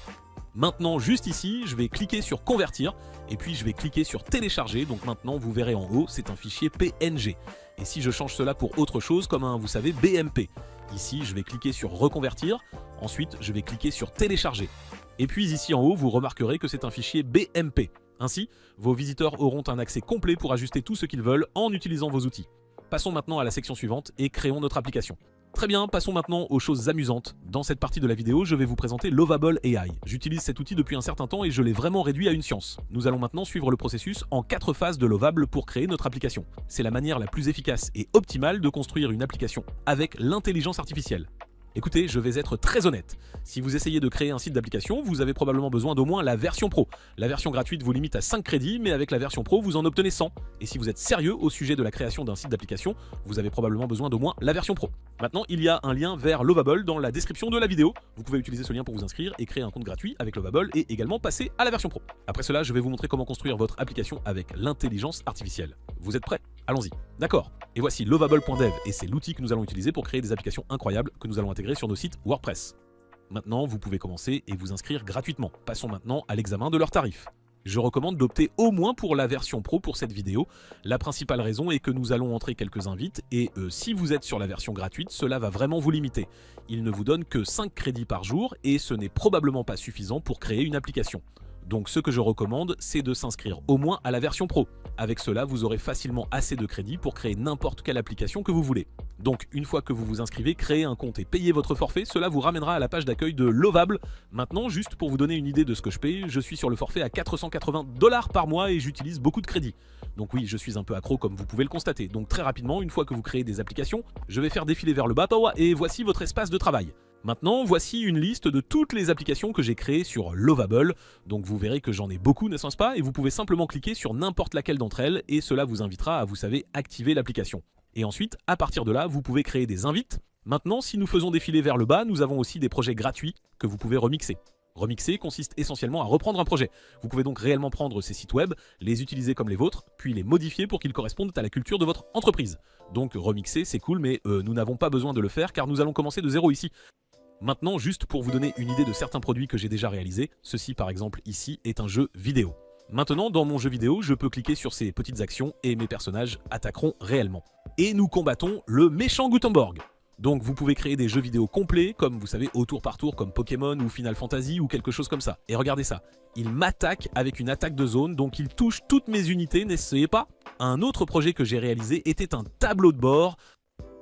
Maintenant, juste ici, je vais cliquer sur convertir et puis je vais cliquer sur télécharger. Donc maintenant, vous verrez en haut, c'est un fichier PNG. Et si je change cela pour autre chose comme un, vous savez, BMP. Ici, je vais cliquer sur reconvertir. Ensuite, je vais cliquer sur télécharger. Et puis ici en haut, vous remarquerez que c'est un fichier BMP. Ainsi, vos visiteurs auront un accès complet pour ajuster tout ce qu'ils veulent en utilisant vos outils. Passons maintenant à la section suivante et créons notre application. Très bien, passons maintenant aux choses amusantes. Dans cette partie de la vidéo, je vais vous présenter Lovable AI. J'utilise cet outil depuis un certain temps et je l'ai vraiment réduit à une science. Nous allons maintenant suivre le processus en 4 phases de Lovable pour créer notre application. C'est la manière la plus efficace et optimale de construire une application avec l'intelligence artificielle. Écoutez, je vais être très honnête. Si vous essayez de créer un site d'application, vous avez probablement besoin d'au moins la version pro. La version gratuite vous limite à 5 crédits, mais avec la version pro, vous en obtenez 100. Et si vous êtes sérieux au sujet de la création d'un site d'application, vous avez probablement besoin d'au moins la version pro. Maintenant, il y a un lien vers Lovable dans la description de la vidéo. Vous pouvez utiliser ce lien pour vous inscrire et créer un compte gratuit avec Lovable et également passer à la version pro. Après cela, je vais vous montrer comment construire votre application avec l'intelligence artificielle. Vous êtes prêts? Allons-y. D'accord. Et voici lovable.dev et c'est l'outil que nous allons utiliser pour créer des applications incroyables que nous allons intégrer sur nos sites WordPress. Maintenant, vous pouvez commencer et vous inscrire gratuitement. Passons maintenant à l'examen de leurs tarifs. Je recommande d'opter au moins pour la version pro pour cette vidéo. La principale raison est que nous allons entrer quelques invites et si vous êtes sur la version gratuite, cela va vraiment vous limiter. Il ne vous donne que 5 crédits par jour et ce n'est probablement pas suffisant pour créer une application. Donc ce que je recommande, c'est de s'inscrire au moins à la version pro. Avec cela, vous aurez facilement assez de crédits pour créer n'importe quelle application que vous voulez. Donc une fois que vous vous inscrivez, créez un compte et payez votre forfait, cela vous ramènera à la page d'accueil de Lovable. Maintenant, juste pour vous donner une idée de ce que je paye, je suis sur le forfait à 480 $ par mois et j'utilise beaucoup de crédits. Donc oui, je suis un peu accro comme vous pouvez le constater. Donc très rapidement, une fois que vous créez des applications, je vais faire défiler vers le bas et voici votre espace de travail. Maintenant, voici une liste de toutes les applications que j'ai créées sur Lovable. Donc vous verrez que j'en ai beaucoup, n'est-ce pas? Et vous pouvez simplement cliquer sur n'importe laquelle d'entre elles et cela vous invitera à, vous savez, activer l'application. Et ensuite, à partir de là, vous pouvez créer des invites. Maintenant, si nous faisons défiler vers le bas, nous avons aussi des projets gratuits que vous pouvez remixer. Remixer consiste essentiellement à reprendre un projet. Vous pouvez donc réellement prendre ces sites web, les utiliser comme les vôtres, puis les modifier pour qu'ils correspondent à la culture de votre entreprise. Donc remixer, c'est cool, mais nous n'avons pas besoin de le faire car nous allons commencer de zéro ici. Maintenant, juste pour vous donner une idée de certains produits que j'ai déjà réalisés, ceci par exemple ici est un jeu vidéo. Maintenant, dans mon jeu vidéo, je peux cliquer sur ces petites actions et mes personnages attaqueront réellement. Et nous combattons le méchant Gutenberg. Donc vous pouvez créer des jeux vidéo complets, comme vous savez, au tour par tour, comme Pokémon ou Final Fantasy ou quelque chose comme ça. Et regardez ça, il m'attaque avec une attaque de zone, donc il touche toutes mes unités, n'essayez pas. Un autre projet que j'ai réalisé était un tableau de bord.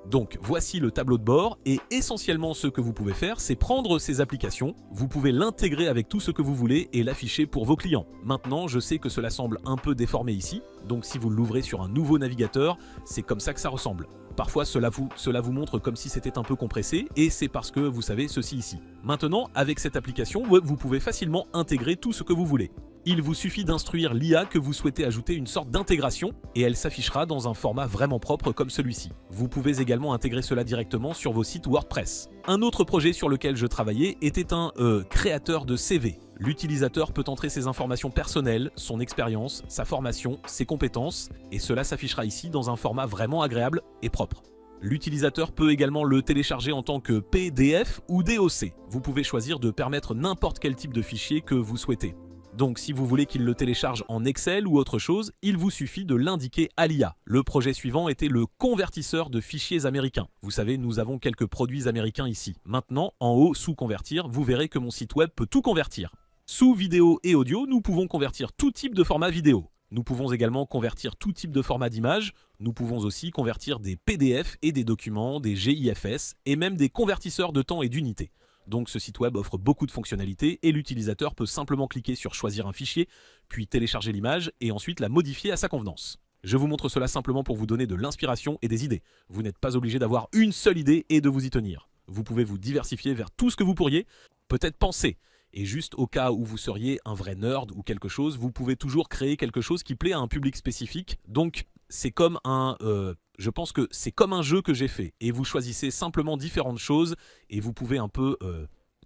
Donc voici le tableau de bord et essentiellement ce que vous pouvez faire, c'est prendre ces applications, vous pouvez l'intégrer avec tout ce que vous voulez et l'afficher pour vos clients. Maintenant, je sais que cela semble un peu déformé ici, donc si vous l'ouvrez sur un nouveau navigateur, c'est comme ça que ça ressemble. Parfois cela vous montre comme si c'était un peu compressé et c'est parce que vous savez ceci ici. Maintenant, avec cette application, vous pouvez facilement intégrer tout ce que vous voulez. Il vous suffit d'instruire l'IA que vous souhaitez ajouter une sorte d'intégration et elle s'affichera dans un format vraiment propre comme celui-ci. Vous pouvez également intégrer cela directement sur vos sites WordPress. Un autre projet sur lequel je travaillais était un créateur de CV. L'utilisateur peut entrer ses informations personnelles, son expérience, sa formation, ses compétences et cela s'affichera ici dans un format vraiment agréable et propre. L'utilisateur peut également le télécharger en tant que PDF ou DOC. Vous pouvez choisir de permettre n'importe quel type de fichier que vous souhaitez. Donc si vous voulez qu'il le télécharge en Excel ou autre chose, il vous suffit de l'indiquer à l'IA. Le projet suivant était le convertisseur de fichiers américains. Vous savez, nous avons quelques produits américains ici. Maintenant, en haut, sous convertir, vous verrez que mon site web peut tout convertir. Sous vidéo et audio, nous pouvons convertir tout type de format vidéo. Nous pouvons également convertir tout type de format d'image. Nous pouvons aussi convertir des PDF et des documents, des GIFS et même des convertisseurs de temps et d'unités. Donc ce site web offre beaucoup de fonctionnalités et l'utilisateur peut simplement cliquer sur choisir un fichier, puis télécharger l'image et ensuite la modifier à sa convenance. Je vous montre cela simplement pour vous donner de l'inspiration et des idées. Vous n'êtes pas obligé d'avoir une seule idée et de vous y tenir. Vous pouvez vous diversifier vers tout ce que vous pourriez, peut-être penser. Et juste au cas où vous seriez un vrai nerd ou quelque chose, vous pouvez toujours créer quelque chose qui plaît à un public spécifique. Donc c'est comme je pense que c'est comme un jeu que j'ai fait. Et vous choisissez simplement différentes choses et vous pouvez un peu...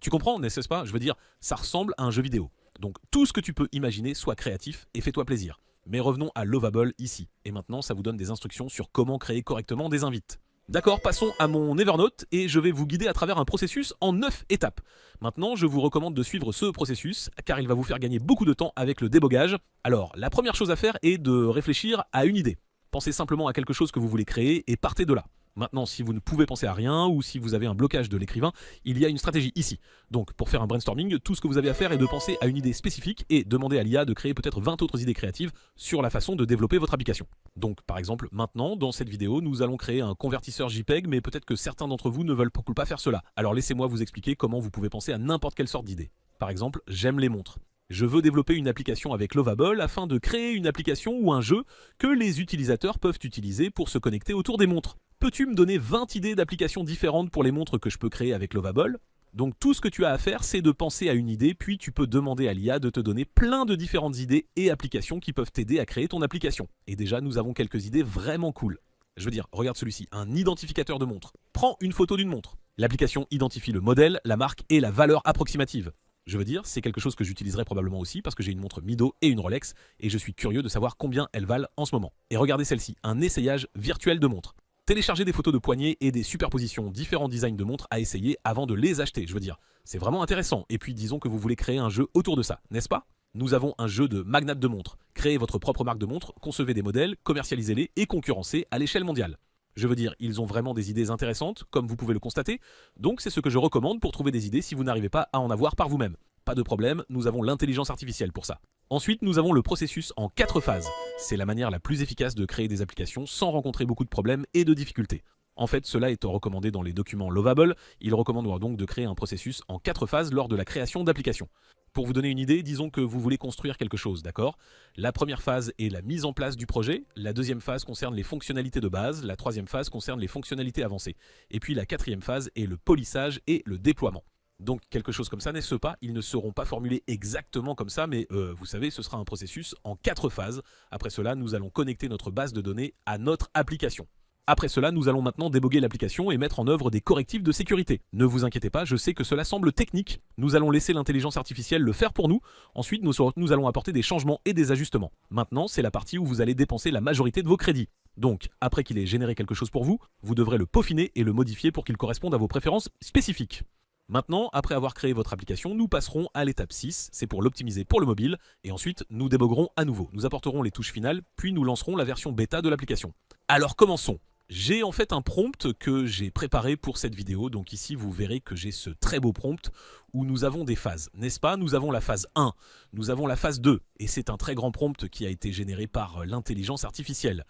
Tu comprends, n'est-ce pas? Je veux dire, ça ressemble à un jeu vidéo. Donc tout ce que tu peux imaginer, sois créatif et fais-toi plaisir. Mais revenons à Lovable ici. Et maintenant, ça vous donne des instructions sur comment créer correctement des invites. D'accord, passons à mon Evernote et je vais vous guider à travers un processus en 9 étapes. Maintenant, je vous recommande de suivre ce processus car il va vous faire gagner beaucoup de temps avec le débogage. Alors, la première chose à faire est de réfléchir à une idée. Pensez simplement à quelque chose que vous voulez créer et partez de là. Maintenant, si vous ne pouvez penser à rien ou si vous avez un blocage de l'écrivain, il y a une stratégie ici. Donc, pour faire un brainstorming, tout ce que vous avez à faire est de penser à une idée spécifique et demander à l'IA de créer peut-être 20 autres idées créatives sur la façon de développer votre application. Donc, par exemple, maintenant, dans cette vidéo, nous allons créer un convertisseur JPEG, mais peut-être que certains d'entre vous ne veulent pas faire cela. Alors, laissez-moi vous expliquer comment vous pouvez penser à n'importe quelle sorte d'idée. Par exemple, j'aime les montres. Je veux développer une application avec Lovable afin de créer une application ou un jeu que les utilisateurs peuvent utiliser pour se connecter autour des montres. Peux-tu me donner 20 idées d'applications différentes pour les montres que je peux créer avec Lovable ? Donc tout ce que tu as à faire, c'est de penser à une idée, puis tu peux demander à l'IA de te donner plein de différentes idées et applications qui peuvent t'aider à créer ton application. Et déjà, nous avons quelques idées vraiment cool. Je veux dire, regarde celui-ci, un identificateur de montre. Prends une photo d'une montre. L'application identifie le modèle, la marque et la valeur approximative. Je veux dire, c'est quelque chose que j'utiliserai probablement aussi parce que j'ai une montre Mido et une Rolex et je suis curieux de savoir combien elles valent en ce moment. Et regardez celle-ci, un essayage virtuel de montre. Téléchargez des photos de poignets et des superpositions, différents designs de montres à essayer avant de les acheter. Je veux dire, c'est vraiment intéressant. Et puis disons que vous voulez créer un jeu autour de ça, n'est-ce pas ? Nous avons un jeu de magnat de montres. Créez votre propre marque de montres, concevez des modèles, commercialisez-les et concurrencez à l'échelle mondiale. Je veux dire, ils ont vraiment des idées intéressantes, comme vous pouvez le constater, donc c'est ce que je recommande pour trouver des idées si vous n'arrivez pas à en avoir par vous-même. Pas de problème, nous avons l'intelligence artificielle pour ça. Ensuite, nous avons le processus en 4 phases. C'est la manière la plus efficace de créer des applications sans rencontrer beaucoup de problèmes et de difficultés. En fait, cela étant recommandé dans les documents Lovable, il recommande donc de créer un processus en 4 phases lors de la création d'applications. Pour vous donner une idée, disons que vous voulez construire quelque chose, d'accord ? La première phase est la mise en place du projet, la deuxième phase concerne les fonctionnalités de base, la troisième phase concerne les fonctionnalités avancées, et puis la quatrième phase est le polissage et le déploiement. Donc quelque chose comme ça, n'est-ce pas ? Ils ne seront pas formulés exactement comme ça, mais vous savez, ce sera un processus en 4 phases. Après cela, nous allons connecter notre base de données à notre application. Après cela, nous allons maintenant déboguer l'application et mettre en œuvre des correctifs de sécurité. Ne vous inquiétez pas, je sais que cela semble technique. Nous allons laisser l'intelligence artificielle le faire pour nous. Ensuite, nous allons apporter des changements et des ajustements. Maintenant, c'est la partie où vous allez dépenser la majorité de vos crédits. Donc, après qu'il ait généré quelque chose pour vous, vous devrez le peaufiner et le modifier pour qu'il corresponde à vos préférences spécifiques. Maintenant, après avoir créé votre application, nous passerons à l'étape 6, c'est pour l'optimiser pour le mobile, et ensuite nous déboguerons à nouveau. Nous apporterons les touches finales, puis nous lancerons la version bêta de l'application. Alors commençons. J'ai en fait un prompt que j'ai préparé pour cette vidéo, donc ici vous verrez que j'ai ce très beau prompt où nous avons des phases, n'est-ce pas ? Nous avons la phase 1, nous avons la phase 2, et c'est un très grand prompt qui a été généré par l'intelligence artificielle.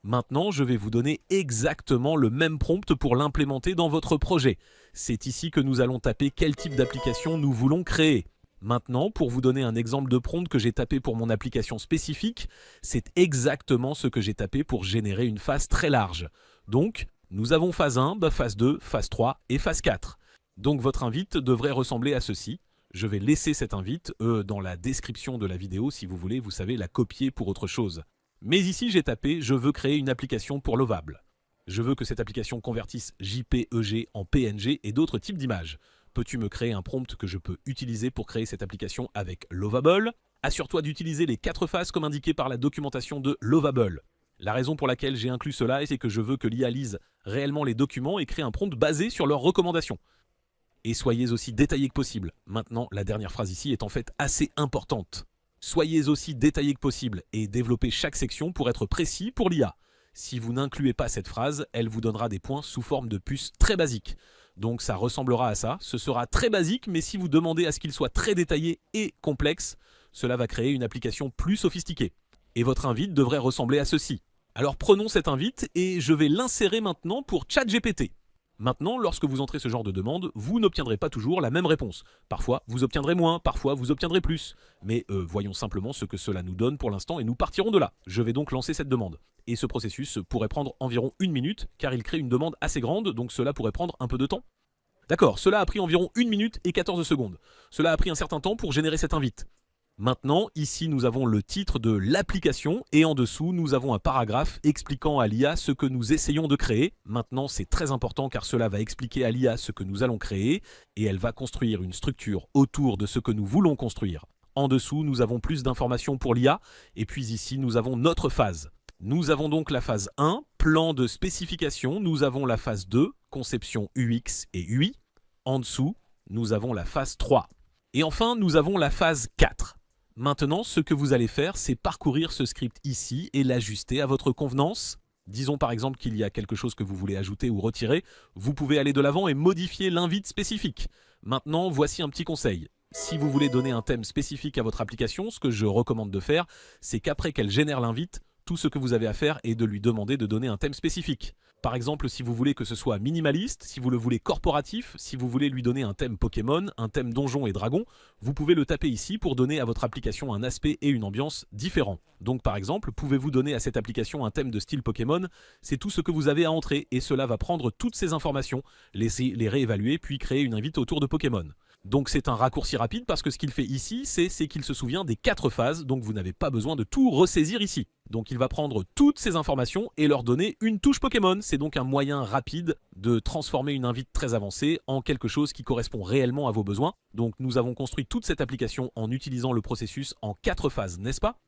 Maintenant, je vais vous donner exactement le même prompt pour l'implémenter dans votre projet. C'est ici que nous allons taper quel type d'application nous voulons créer. Maintenant, pour vous donner un exemple de prompt que j'ai tapé pour mon application spécifique, c'est exactement ce que j'ai tapé pour générer une phase très large. Donc, nous avons phase 1, phase 2, phase 3 et phase 4. Donc votre invite devrait ressembler à ceci. Je vais laisser cet invite dans la description de la vidéo si vous voulez, vous savez, la copier pour autre chose. Mais ici, j'ai tapé « Je veux créer une application pour Lovable ». Je veux que cette application convertisse JPEG en PNG et d'autres types d'images. Peux-tu me créer un prompt que je peux utiliser pour créer cette application avec Lovable ? Assure-toi d'utiliser les 4 phases comme indiqué par la documentation de Lovable. La raison pour laquelle j'ai inclus cela, c'est que je veux que l'IA lise réellement les documents et crée un prompt basé sur leurs recommandations. Et soyez aussi détaillé que possible. Maintenant, la dernière phrase ici est en fait assez importante. Soyez aussi détaillé que possible et développez chaque section pour être précis pour l'IA. Si vous n'incluez pas cette phrase, elle vous donnera des points sous forme de puces très basiques. Donc ça ressemblera à ça, ce sera très basique, mais si vous demandez à ce qu'il soit très détaillé et complexe, cela va créer une application plus sophistiquée. Et votre invite devrait ressembler à ceci. Alors prenons cet invite et je vais l'insérer maintenant pour ChatGPT. Maintenant, lorsque vous entrez ce genre de demande, vous n'obtiendrez pas toujours la même réponse. Parfois, vous obtiendrez moins, parfois, vous obtiendrez plus. Mais voyons simplement ce que cela nous donne pour l'instant et nous partirons de là. Je vais donc lancer cette demande. Et ce processus pourrait prendre environ 1 minute, car il crée une demande assez grande, donc cela pourrait prendre un peu de temps. D'accord, cela a pris environ 1 minute et 14 secondes. Cela a pris un certain temps pour générer cet invite. Maintenant, ici, nous avons le titre de l'application et en dessous, nous avons un paragraphe expliquant à l'IA ce que nous essayons de créer. Maintenant, c'est très important car cela va expliquer à l'IA ce que nous allons créer et elle va construire une structure autour de ce que nous voulons construire. En dessous, nous avons plus d'informations pour l'IA et puis ici, nous avons notre phase. Nous avons donc la phase 1, plan de spécification. Nous avons la phase 2, conception UX et UI. En dessous, nous avons la phase 3. Et enfin, nous avons la phase 4. Maintenant, ce que vous allez faire, c'est parcourir ce script ici et l'ajuster à votre convenance. Disons par exemple qu'il y a quelque chose que vous voulez ajouter ou retirer. Vous pouvez aller de l'avant et modifier l'invite spécifique. Maintenant, voici un petit conseil. Si vous voulez donner un thème spécifique à votre application, ce que je recommande de faire, c'est qu'après qu'elle génère l'invite, tout ce que vous avez à faire est de lui demander de donner un thème spécifique. Par exemple, si vous voulez que ce soit minimaliste, si vous le voulez corporatif, si vous voulez lui donner un thème Pokémon, un thème Donjons et Dragons, vous pouvez le taper ici pour donner à votre application un aspect et une ambiance différents. Donc par exemple, pouvez-vous donner à cette application un thème de style Pokémon? C'est tout ce que vous avez à entrer et cela va prendre toutes ces informations, les réévaluer puis créer une invite autour de Pokémon. Donc c'est un raccourci rapide parce que ce qu'il fait ici, c'est qu'il se souvient des 4 phases, donc vous n'avez pas besoin de tout ressaisir ici. Donc il va prendre toutes ces informations et leur donner une touche Pokémon. C'est donc un moyen rapide de transformer une invite très avancée en quelque chose qui correspond réellement à vos besoins. Donc nous avons construit toute cette application en utilisant le processus en 4 phases, n'est-ce pas ?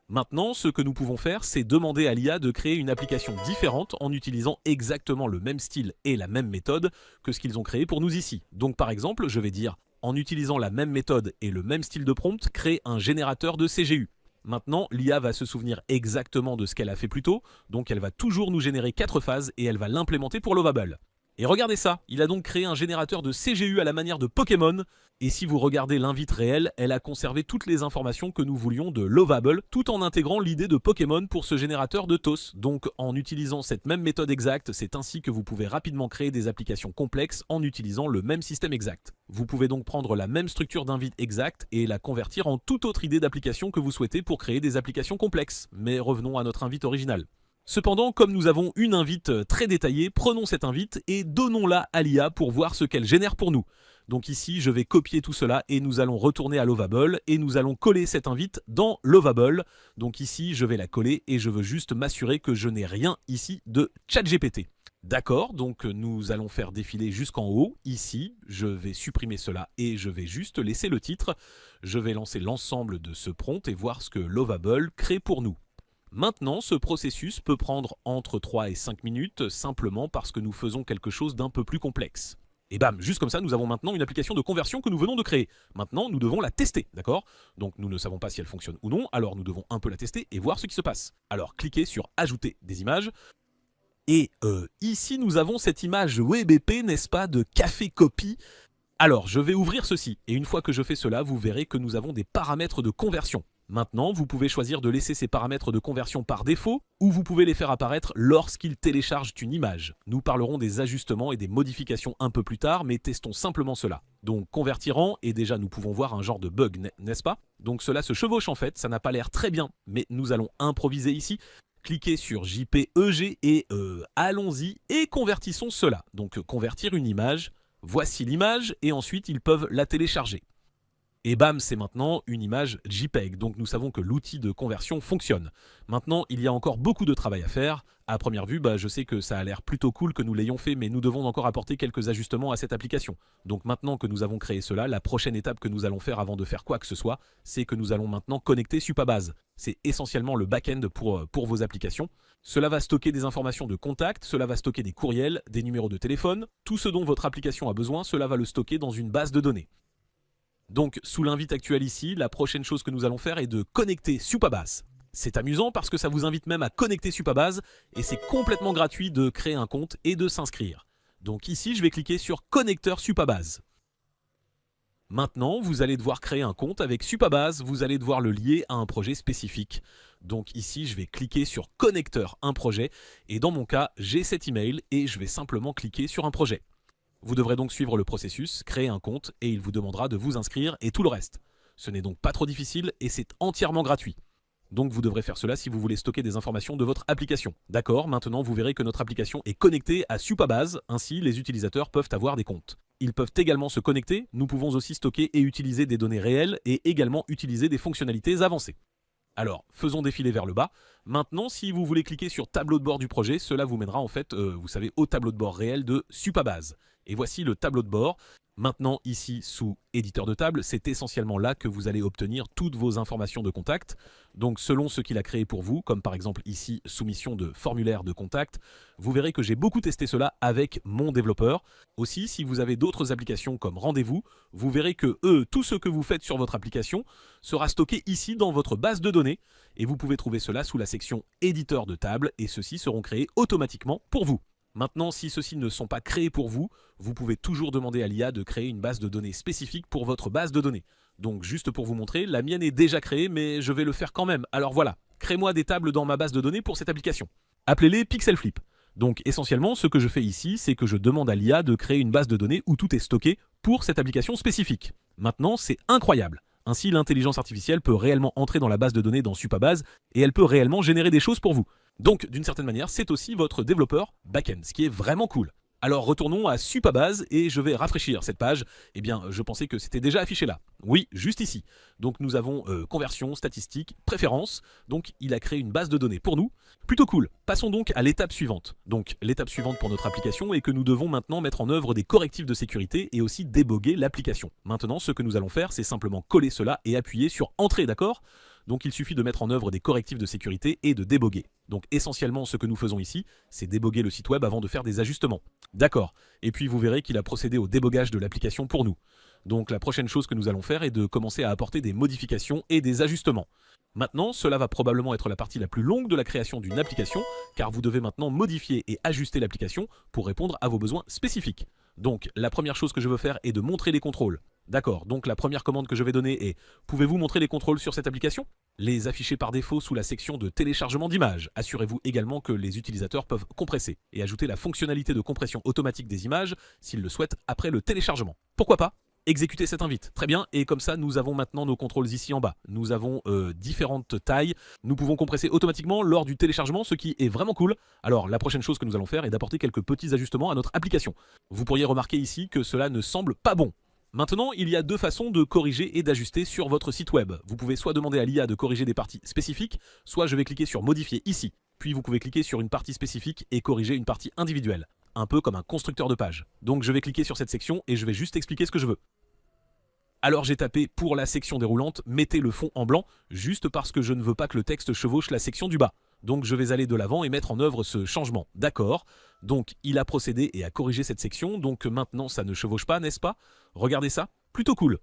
Maintenant, ce que nous pouvons faire, c'est demander à l'IA de créer une application différente en utilisant exactement le même style et la même méthode que ce qu'ils ont créé pour nous ici. Donc par exemple, je vais dire, en utilisant la même méthode et le même style de prompt, créer un générateur de CGU. Maintenant, l'IA va se souvenir exactement de ce qu'elle a fait plus tôt, donc elle va toujours nous générer 4 phases et elle va l'implémenter pour Lovable. Et regardez ça, il a donc créé un générateur de CGU à la manière de Pokémon, et si vous regardez l'invite réelle, elle a conservé toutes les informations que nous voulions de Lovable, tout en intégrant l'idée de Pokémon pour ce générateur de TOS. Donc en utilisant cette même méthode exacte, c'est ainsi que vous pouvez rapidement créer des applications complexes en utilisant le même système exact. Vous pouvez donc prendre la même structure d'invite exacte et la convertir en toute autre idée d'application que vous souhaitez pour créer des applications complexes. Mais revenons à notre invite originale. Cependant, comme nous avons une invite très détaillée, prenons cette invite et donnons-la à l'IA pour voir ce qu'elle génère pour nous. Donc ici, je vais copier tout cela et nous allons retourner à Lovable et nous allons coller cette invite dans Lovable. Donc ici, je vais la coller et je veux juste m'assurer que je n'ai rien ici de ChatGPT. D'accord, donc nous allons faire défiler jusqu'en haut. Ici, je vais supprimer cela et je vais juste laisser le titre. Je vais lancer l'ensemble de ce prompt et voir ce que Lovable crée pour nous. Maintenant, ce processus peut prendre entre 3 et 5 minutes simplement parce que nous faisons quelque chose d'un peu plus complexe. Et bam, juste comme ça, nous avons maintenant une application de conversion que nous venons de créer. Maintenant, nous devons la tester, d'accord? Donc nous ne savons pas si elle fonctionne ou non, alors nous devons un peu la tester et voir ce qui se passe. Alors cliquez sur ajouter des images. Et ici, nous avons cette image WebP, n'est-ce pas, de Café Copy. Alors, je vais ouvrir ceci, et une fois que je fais cela, vous verrez que nous avons des paramètres de conversion. Maintenant, vous pouvez choisir de laisser ces paramètres de conversion par défaut, ou vous pouvez les faire apparaître lorsqu'ils téléchargent une image. Nous parlerons des ajustements et des modifications un peu plus tard, mais testons simplement cela. Donc, convertir en, et déjà nous pouvons voir un genre de bug, n'est-ce pas? Donc cela se chevauche en fait, ça n'a pas l'air très bien, mais nous allons improviser ici. Cliquez sur JPEG et allons-y, et convertissons cela. Donc convertir une image. Voici l'image et ensuite ils peuvent la télécharger. Et bam, c'est maintenant une image JPEG, donc nous savons que l'outil de conversion fonctionne. Maintenant, il y a encore beaucoup de travail à faire. À première vue, je sais que ça a l'air plutôt cool que nous l'ayons fait, mais nous devons encore apporter quelques ajustements à cette application. Donc maintenant que nous avons créé cela, la prochaine étape que nous allons faire avant de faire quoi que ce soit, c'est que nous allons maintenant connecter Supabase. C'est essentiellement le back-end pour vos applications. Cela va stocker des informations de contact, cela va stocker des courriels, des numéros de téléphone, tout ce dont votre application a besoin, cela va le stocker dans une base de données. Donc, sous l'invite actuelle ici, la prochaine chose que nous allons faire est de connecter Supabase. C'est amusant parce que ça vous invite même à connecter Supabase et c'est complètement gratuit de créer un compte et de s'inscrire. Donc ici, je vais cliquer sur Connecteur Supabase. Maintenant, vous allez devoir créer un compte avec Supabase, vous allez devoir le lier à un projet spécifique. Donc ici, je vais cliquer sur Connecteur un projet et dans mon cas, j'ai cet email et je vais simplement cliquer sur un projet. Vous devrez donc suivre le processus, créer un compte et il vous demandera de vous inscrire et tout le reste. Ce n'est donc pas trop difficile et c'est entièrement gratuit. Donc vous devrez faire cela si vous voulez stocker des informations de votre application. D'accord, maintenant vous verrez que notre application est connectée à Supabase, ainsi les utilisateurs peuvent avoir des comptes. Ils peuvent également se connecter, nous pouvons aussi stocker et utiliser des données réelles et également utiliser des fonctionnalités avancées. Alors, faisons défiler vers le bas. Maintenant, si vous voulez cliquer sur tableau de bord du projet, cela vous mènera en fait, vous savez, au tableau de bord réel de Supabase. Et voici le tableau de bord. Maintenant, ici, sous éditeur de table, c'est essentiellement là que vous allez obtenir toutes vos informations de contact. Donc, selon ce qu'il a créé pour vous, comme par exemple ici, soumission de formulaire de contact, vous verrez que j'ai beaucoup testé cela avec mon développeur. Aussi, si vous avez d'autres applications comme Rendez-vous, vous verrez que tout ce que vous faites sur votre application sera stocké ici dans votre base de données. Et vous pouvez trouver cela sous la section éditeur de table et ceux-ci seront créés automatiquement pour vous. Maintenant, si ceux-ci ne sont pas créés pour vous, vous pouvez toujours demander à l'IA de créer une base de données spécifique pour votre base de données. Donc juste pour vous montrer, la mienne est déjà créée, mais je vais le faire quand même. Alors voilà, crée-moi des tables dans ma base de données pour cette application. Appelez-les Pixel Flip. Donc essentiellement, ce que je fais ici, c'est que je demande à l'IA de créer une base de données où tout est stocké pour cette application spécifique. Maintenant, c'est incroyable. Ainsi, l'intelligence artificielle peut réellement entrer dans la base de données dans Supabase et elle peut réellement générer des choses pour vous. Donc, d'une certaine manière, c'est aussi votre développeur back-end, ce qui est vraiment cool. Alors retournons à Supabase et je vais rafraîchir cette page. Eh bien, je pensais que c'était déjà affiché là. Oui, juste ici. Donc nous avons conversion, statistiques, préférences. Donc il a créé une base de données pour nous. Plutôt cool. Passons donc à l'étape suivante. Donc l'étape suivante pour notre application est que nous devons maintenant mettre en œuvre des correctifs de sécurité et aussi déboguer l'application. Maintenant, ce que nous allons faire, c'est simplement coller cela et appuyer sur Entrée, d'accord ? Donc il suffit de mettre en œuvre des correctifs de sécurité et de déboguer. Donc essentiellement ce que nous faisons ici, c'est déboguer le site web avant de faire des ajustements. D'accord. Et puis vous verrez qu'il a procédé au débogage de l'application pour nous. Donc la prochaine chose que nous allons faire est de commencer à apporter des modifications et des ajustements. Maintenant, cela va probablement être la partie la plus longue de la création d'une application, car vous devez maintenant modifier et ajuster l'application pour répondre à vos besoins spécifiques. Donc la première chose que je veux faire est de montrer les contrôles. D'accord, donc la première commande que je vais donner est « Pouvez-vous montrer les contrôles sur cette application ?» Les afficher par défaut sous la section de téléchargement d'images. Assurez-vous également que les utilisateurs peuvent compresser et ajouter la fonctionnalité de compression automatique des images s'ils le souhaitent après le téléchargement. Pourquoi pas ? Exécuter cette invite. Très bien, et comme ça, nous avons maintenant nos contrôles ici en bas. Nous avons différentes tailles. Nous pouvons compresser automatiquement lors du téléchargement, ce qui est vraiment cool. Alors, la prochaine chose que nous allons faire est d'apporter quelques petits ajustements à notre application. Vous pourriez remarquer ici que cela ne semble pas bon. Maintenant, il y a deux façons de corriger et d'ajuster sur votre site web. Vous pouvez soit demander à l'IA de corriger des parties spécifiques, soit je vais cliquer sur Modifier ici. Puis vous pouvez cliquer sur une partie spécifique et corriger une partie individuelle. Un peu comme un constructeur de page. Donc je vais cliquer sur cette section et je vais juste expliquer ce que je veux. Alors j'ai tapé pour la section déroulante, mettez le fond en blanc, juste parce que je ne veux pas que le texte chevauche la section du bas. Donc je vais aller de l'avant et mettre en œuvre ce changement. D'accord. Donc il a procédé et a corrigé cette section, donc maintenant ça ne chevauche pas, n'est-ce pas? Regardez ça, plutôt cool.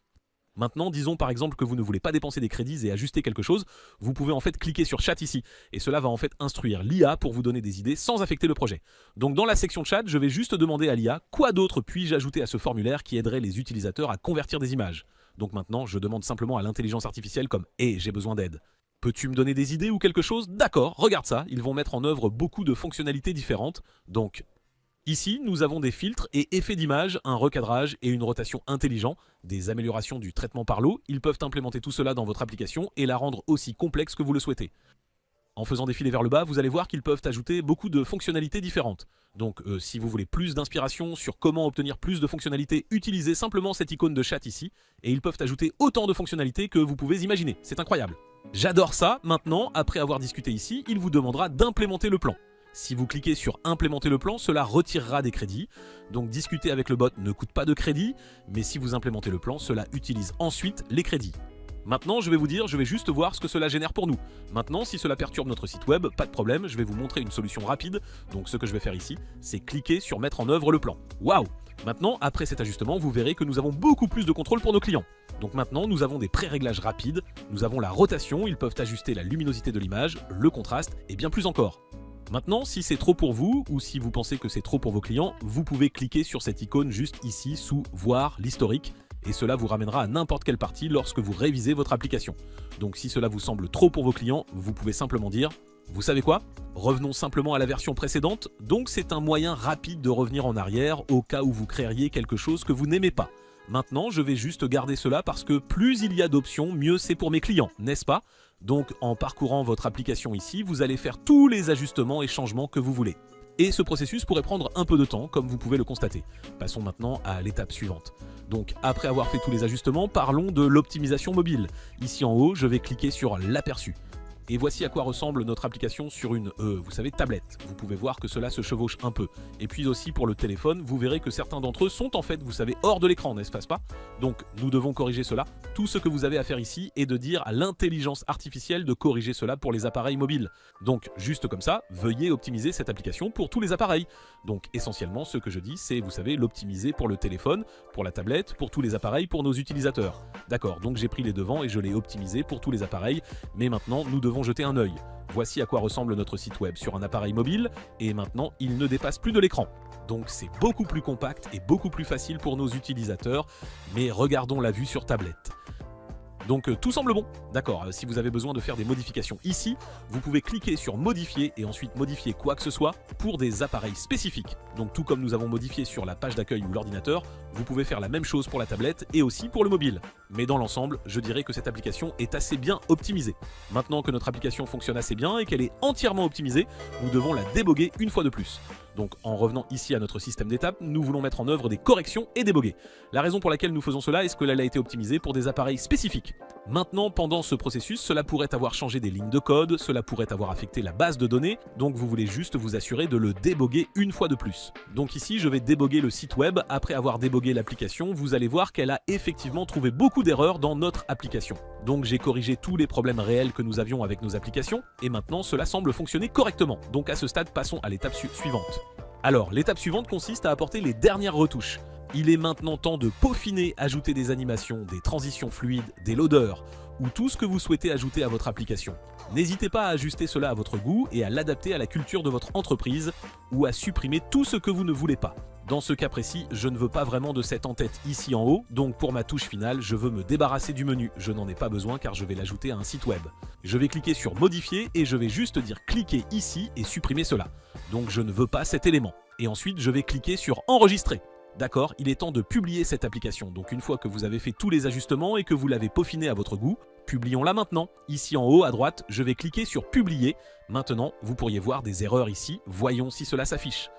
Maintenant, disons par exemple que vous ne voulez pas dépenser des crédits et ajuster quelque chose, vous pouvez en fait cliquer sur chat ici, et cela va en fait instruire l'IA pour vous donner des idées sans affecter le projet. Donc dans la section chat, je vais juste demander à l'IA quoi d'autre puis-je ajouter à ce formulaire qui aiderait les utilisateurs à convertir des images. Donc maintenant, je demande simplement à l'intelligence artificielle comme « Hey, j'ai besoin d'aide ». Peux-tu me donner des idées ou quelque chose? D'accord, regarde ça, ils vont mettre en œuvre beaucoup de fonctionnalités différentes. Donc, ici, nous avons des filtres et effets d'image, un recadrage et une rotation intelligent, des améliorations du traitement par l'eau. Ils peuvent implémenter tout cela dans votre application et la rendre aussi complexe que vous le souhaitez. En faisant défiler vers le bas, vous allez voir qu'ils peuvent ajouter beaucoup de fonctionnalités différentes. Donc si vous voulez plus d'inspiration sur comment obtenir plus de fonctionnalités, utilisez simplement cette icône de chat ici, et ils peuvent ajouter autant de fonctionnalités que vous pouvez imaginer. C'est incroyable. J'adore ça. Maintenant, après avoir discuté ici, il vous demandera d'implémenter le plan. Si vous cliquez sur implémenter le plan, cela retirera des crédits. Donc discuter avec le bot ne coûte pas de crédits, mais si vous implémentez le plan, cela utilise ensuite les crédits. Maintenant, je vais vous dire, je vais juste voir ce que cela génère pour nous. Maintenant, si cela perturbe notre site web, pas de problème, je vais vous montrer une solution rapide. Donc ce que je vais faire ici, c'est cliquer sur mettre en œuvre le plan. Waouh! Maintenant, après cet ajustement, vous verrez que nous avons beaucoup plus de contrôle pour nos clients. Donc maintenant, nous avons des pré-réglages rapides, nous avons la rotation, ils peuvent ajuster la luminosité de l'image, le contraste et bien plus encore. Maintenant, si c'est trop pour vous, ou si vous pensez que c'est trop pour vos clients, vous pouvez cliquer sur cette icône juste ici sous « Voir l'historique » et cela vous ramènera à n'importe quelle partie lorsque vous révisez votre application. Donc si cela vous semble trop pour vos clients, vous pouvez simplement dire « Vous savez quoi? Revenons simplement à la version précédente ». Donc c'est un moyen rapide de revenir en arrière au cas où vous créeriez quelque chose que vous n'aimez pas. Maintenant, je vais juste garder cela parce que plus il y a d'options, mieux c'est pour mes clients, n'est-ce pas? Donc en parcourant votre application ici, vous allez faire tous les ajustements et changements que vous voulez. Et ce processus pourrait prendre un peu de temps, comme vous pouvez le constater. Passons maintenant à l'étape suivante. Donc après avoir fait tous les ajustements, parlons de l'optimisation mobile. Ici en haut, je vais cliquer sur l'aperçu. Et voici à quoi ressemble notre application sur une, vous savez, tablette. Vous pouvez voir que cela se chevauche un peu. Et puis aussi pour le téléphone, vous verrez que certains d'entre eux sont en fait, vous savez, hors de l'écran, n'est-ce pas? Donc nous devons corriger cela. Tout ce que vous avez à faire ici est de dire à l'intelligence artificielle de corriger cela pour les appareils mobiles. Donc juste comme ça, veuillez optimiser cette application pour tous les appareils. Donc essentiellement, ce que je dis, c'est, vous savez, l'optimiser pour le téléphone, pour la tablette, pour tous les appareils, pour nos utilisateurs. D'accord, donc j'ai pris les devants et je l'ai optimisé pour tous les appareils. Mais maintenant, nous devons jeter un œil. Voici à quoi ressemble notre site web sur un appareil mobile et maintenant il ne dépasse plus de l'écran. Donc c'est beaucoup plus compact et beaucoup plus facile pour nos utilisateurs, mais regardons la vue sur tablette. Donc tout semble bon. D'accord, si vous avez besoin de faire des modifications ici, vous pouvez cliquer sur modifier et ensuite modifier quoi que ce soit pour des appareils spécifiques. Donc tout comme nous avons modifié sur la page d'accueil ou l'ordinateur, vous pouvez faire la même chose pour la tablette et aussi pour le mobile. Mais dans l'ensemble, je dirais que cette application est assez bien optimisée. Maintenant que notre application fonctionne assez bien et qu'elle est entièrement optimisée, nous devons la déboguer une fois de plus. Donc en revenant ici à notre système d'étapes, nous voulons mettre en œuvre des corrections et déboguer. La raison pour laquelle nous faisons cela est que elle a été optimisée pour des appareils spécifiques. Maintenant, pendant ce processus, cela pourrait avoir changé des lignes de code, cela pourrait avoir affecté la base de données, donc vous voulez juste vous assurer de le déboguer une fois de plus. Donc ici, je vais déboguer le site web. Après avoir débogué l'application, vous allez voir qu'elle a effectivement trouvé beaucoup d'erreurs dans notre application. Donc j'ai corrigé tous les problèmes réels que nous avions avec nos applications, et maintenant cela semble fonctionner correctement. Donc à ce stade, passons à l'étape suivante. Alors, l'étape suivante consiste à apporter les dernières retouches. Il est maintenant temps de peaufiner, ajouter des animations, des transitions fluides, des loaders, ou tout ce que vous souhaitez ajouter à votre application. N'hésitez pas à ajuster cela à votre goût et à l'adapter à la culture de votre entreprise, ou à supprimer tout ce que vous ne voulez pas. Dans ce cas précis, je ne veux pas vraiment de cette en-tête ici en haut, donc pour ma touche finale, je veux me débarrasser du menu. Je n'en ai pas besoin car je vais l'ajouter à un site web. Je vais cliquer sur modifier et je vais juste dire cliquer ici et supprimer cela. Donc je ne veux pas cet élément. Et ensuite, je vais cliquer sur enregistrer. D'accord, il est temps de publier cette application. Donc une fois que vous avez fait tous les ajustements et que vous l'avez peaufiné à votre goût, publions-la maintenant. Ici en haut à droite, je vais cliquer sur publier. Maintenant, vous pourriez voir des erreurs ici. Voyons si cela s'affiche.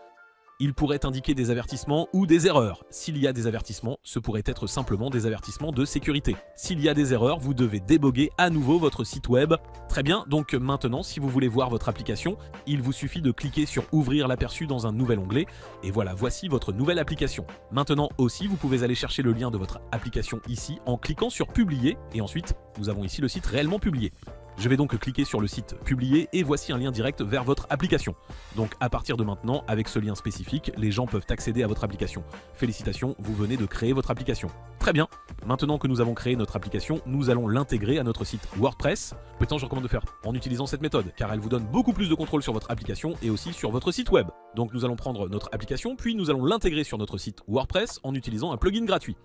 Il pourrait indiquer des avertissements ou des erreurs. S'il y a des avertissements, ce pourrait être simplement des avertissements de sécurité. S'il y a des erreurs, vous devez déboguer à nouveau votre site web. Très bien, donc maintenant, si vous voulez voir votre application, il vous suffit de cliquer sur ouvrir l'aperçu dans un nouvel onglet. Et voilà, voici votre nouvelle application. Maintenant aussi, vous pouvez aller chercher le lien de votre application ici en cliquant sur publier. Et ensuite, nous avons ici le site réellement publié. Je vais donc cliquer sur le site publier et voici un lien direct vers votre application. Donc à partir de maintenant, avec ce lien spécifique, les gens peuvent accéder à votre application. Félicitations, vous venez de créer votre application. Très bien, maintenant que nous avons créé notre application, nous allons l'intégrer à notre site WordPress. Maintenant, je recommande de faire en utilisant cette méthode, car elle vous donne beaucoup plus de contrôle sur votre application et aussi sur votre site web. Donc nous allons prendre notre application, puis nous allons l'intégrer sur notre site WordPress en utilisant un plugin gratuit.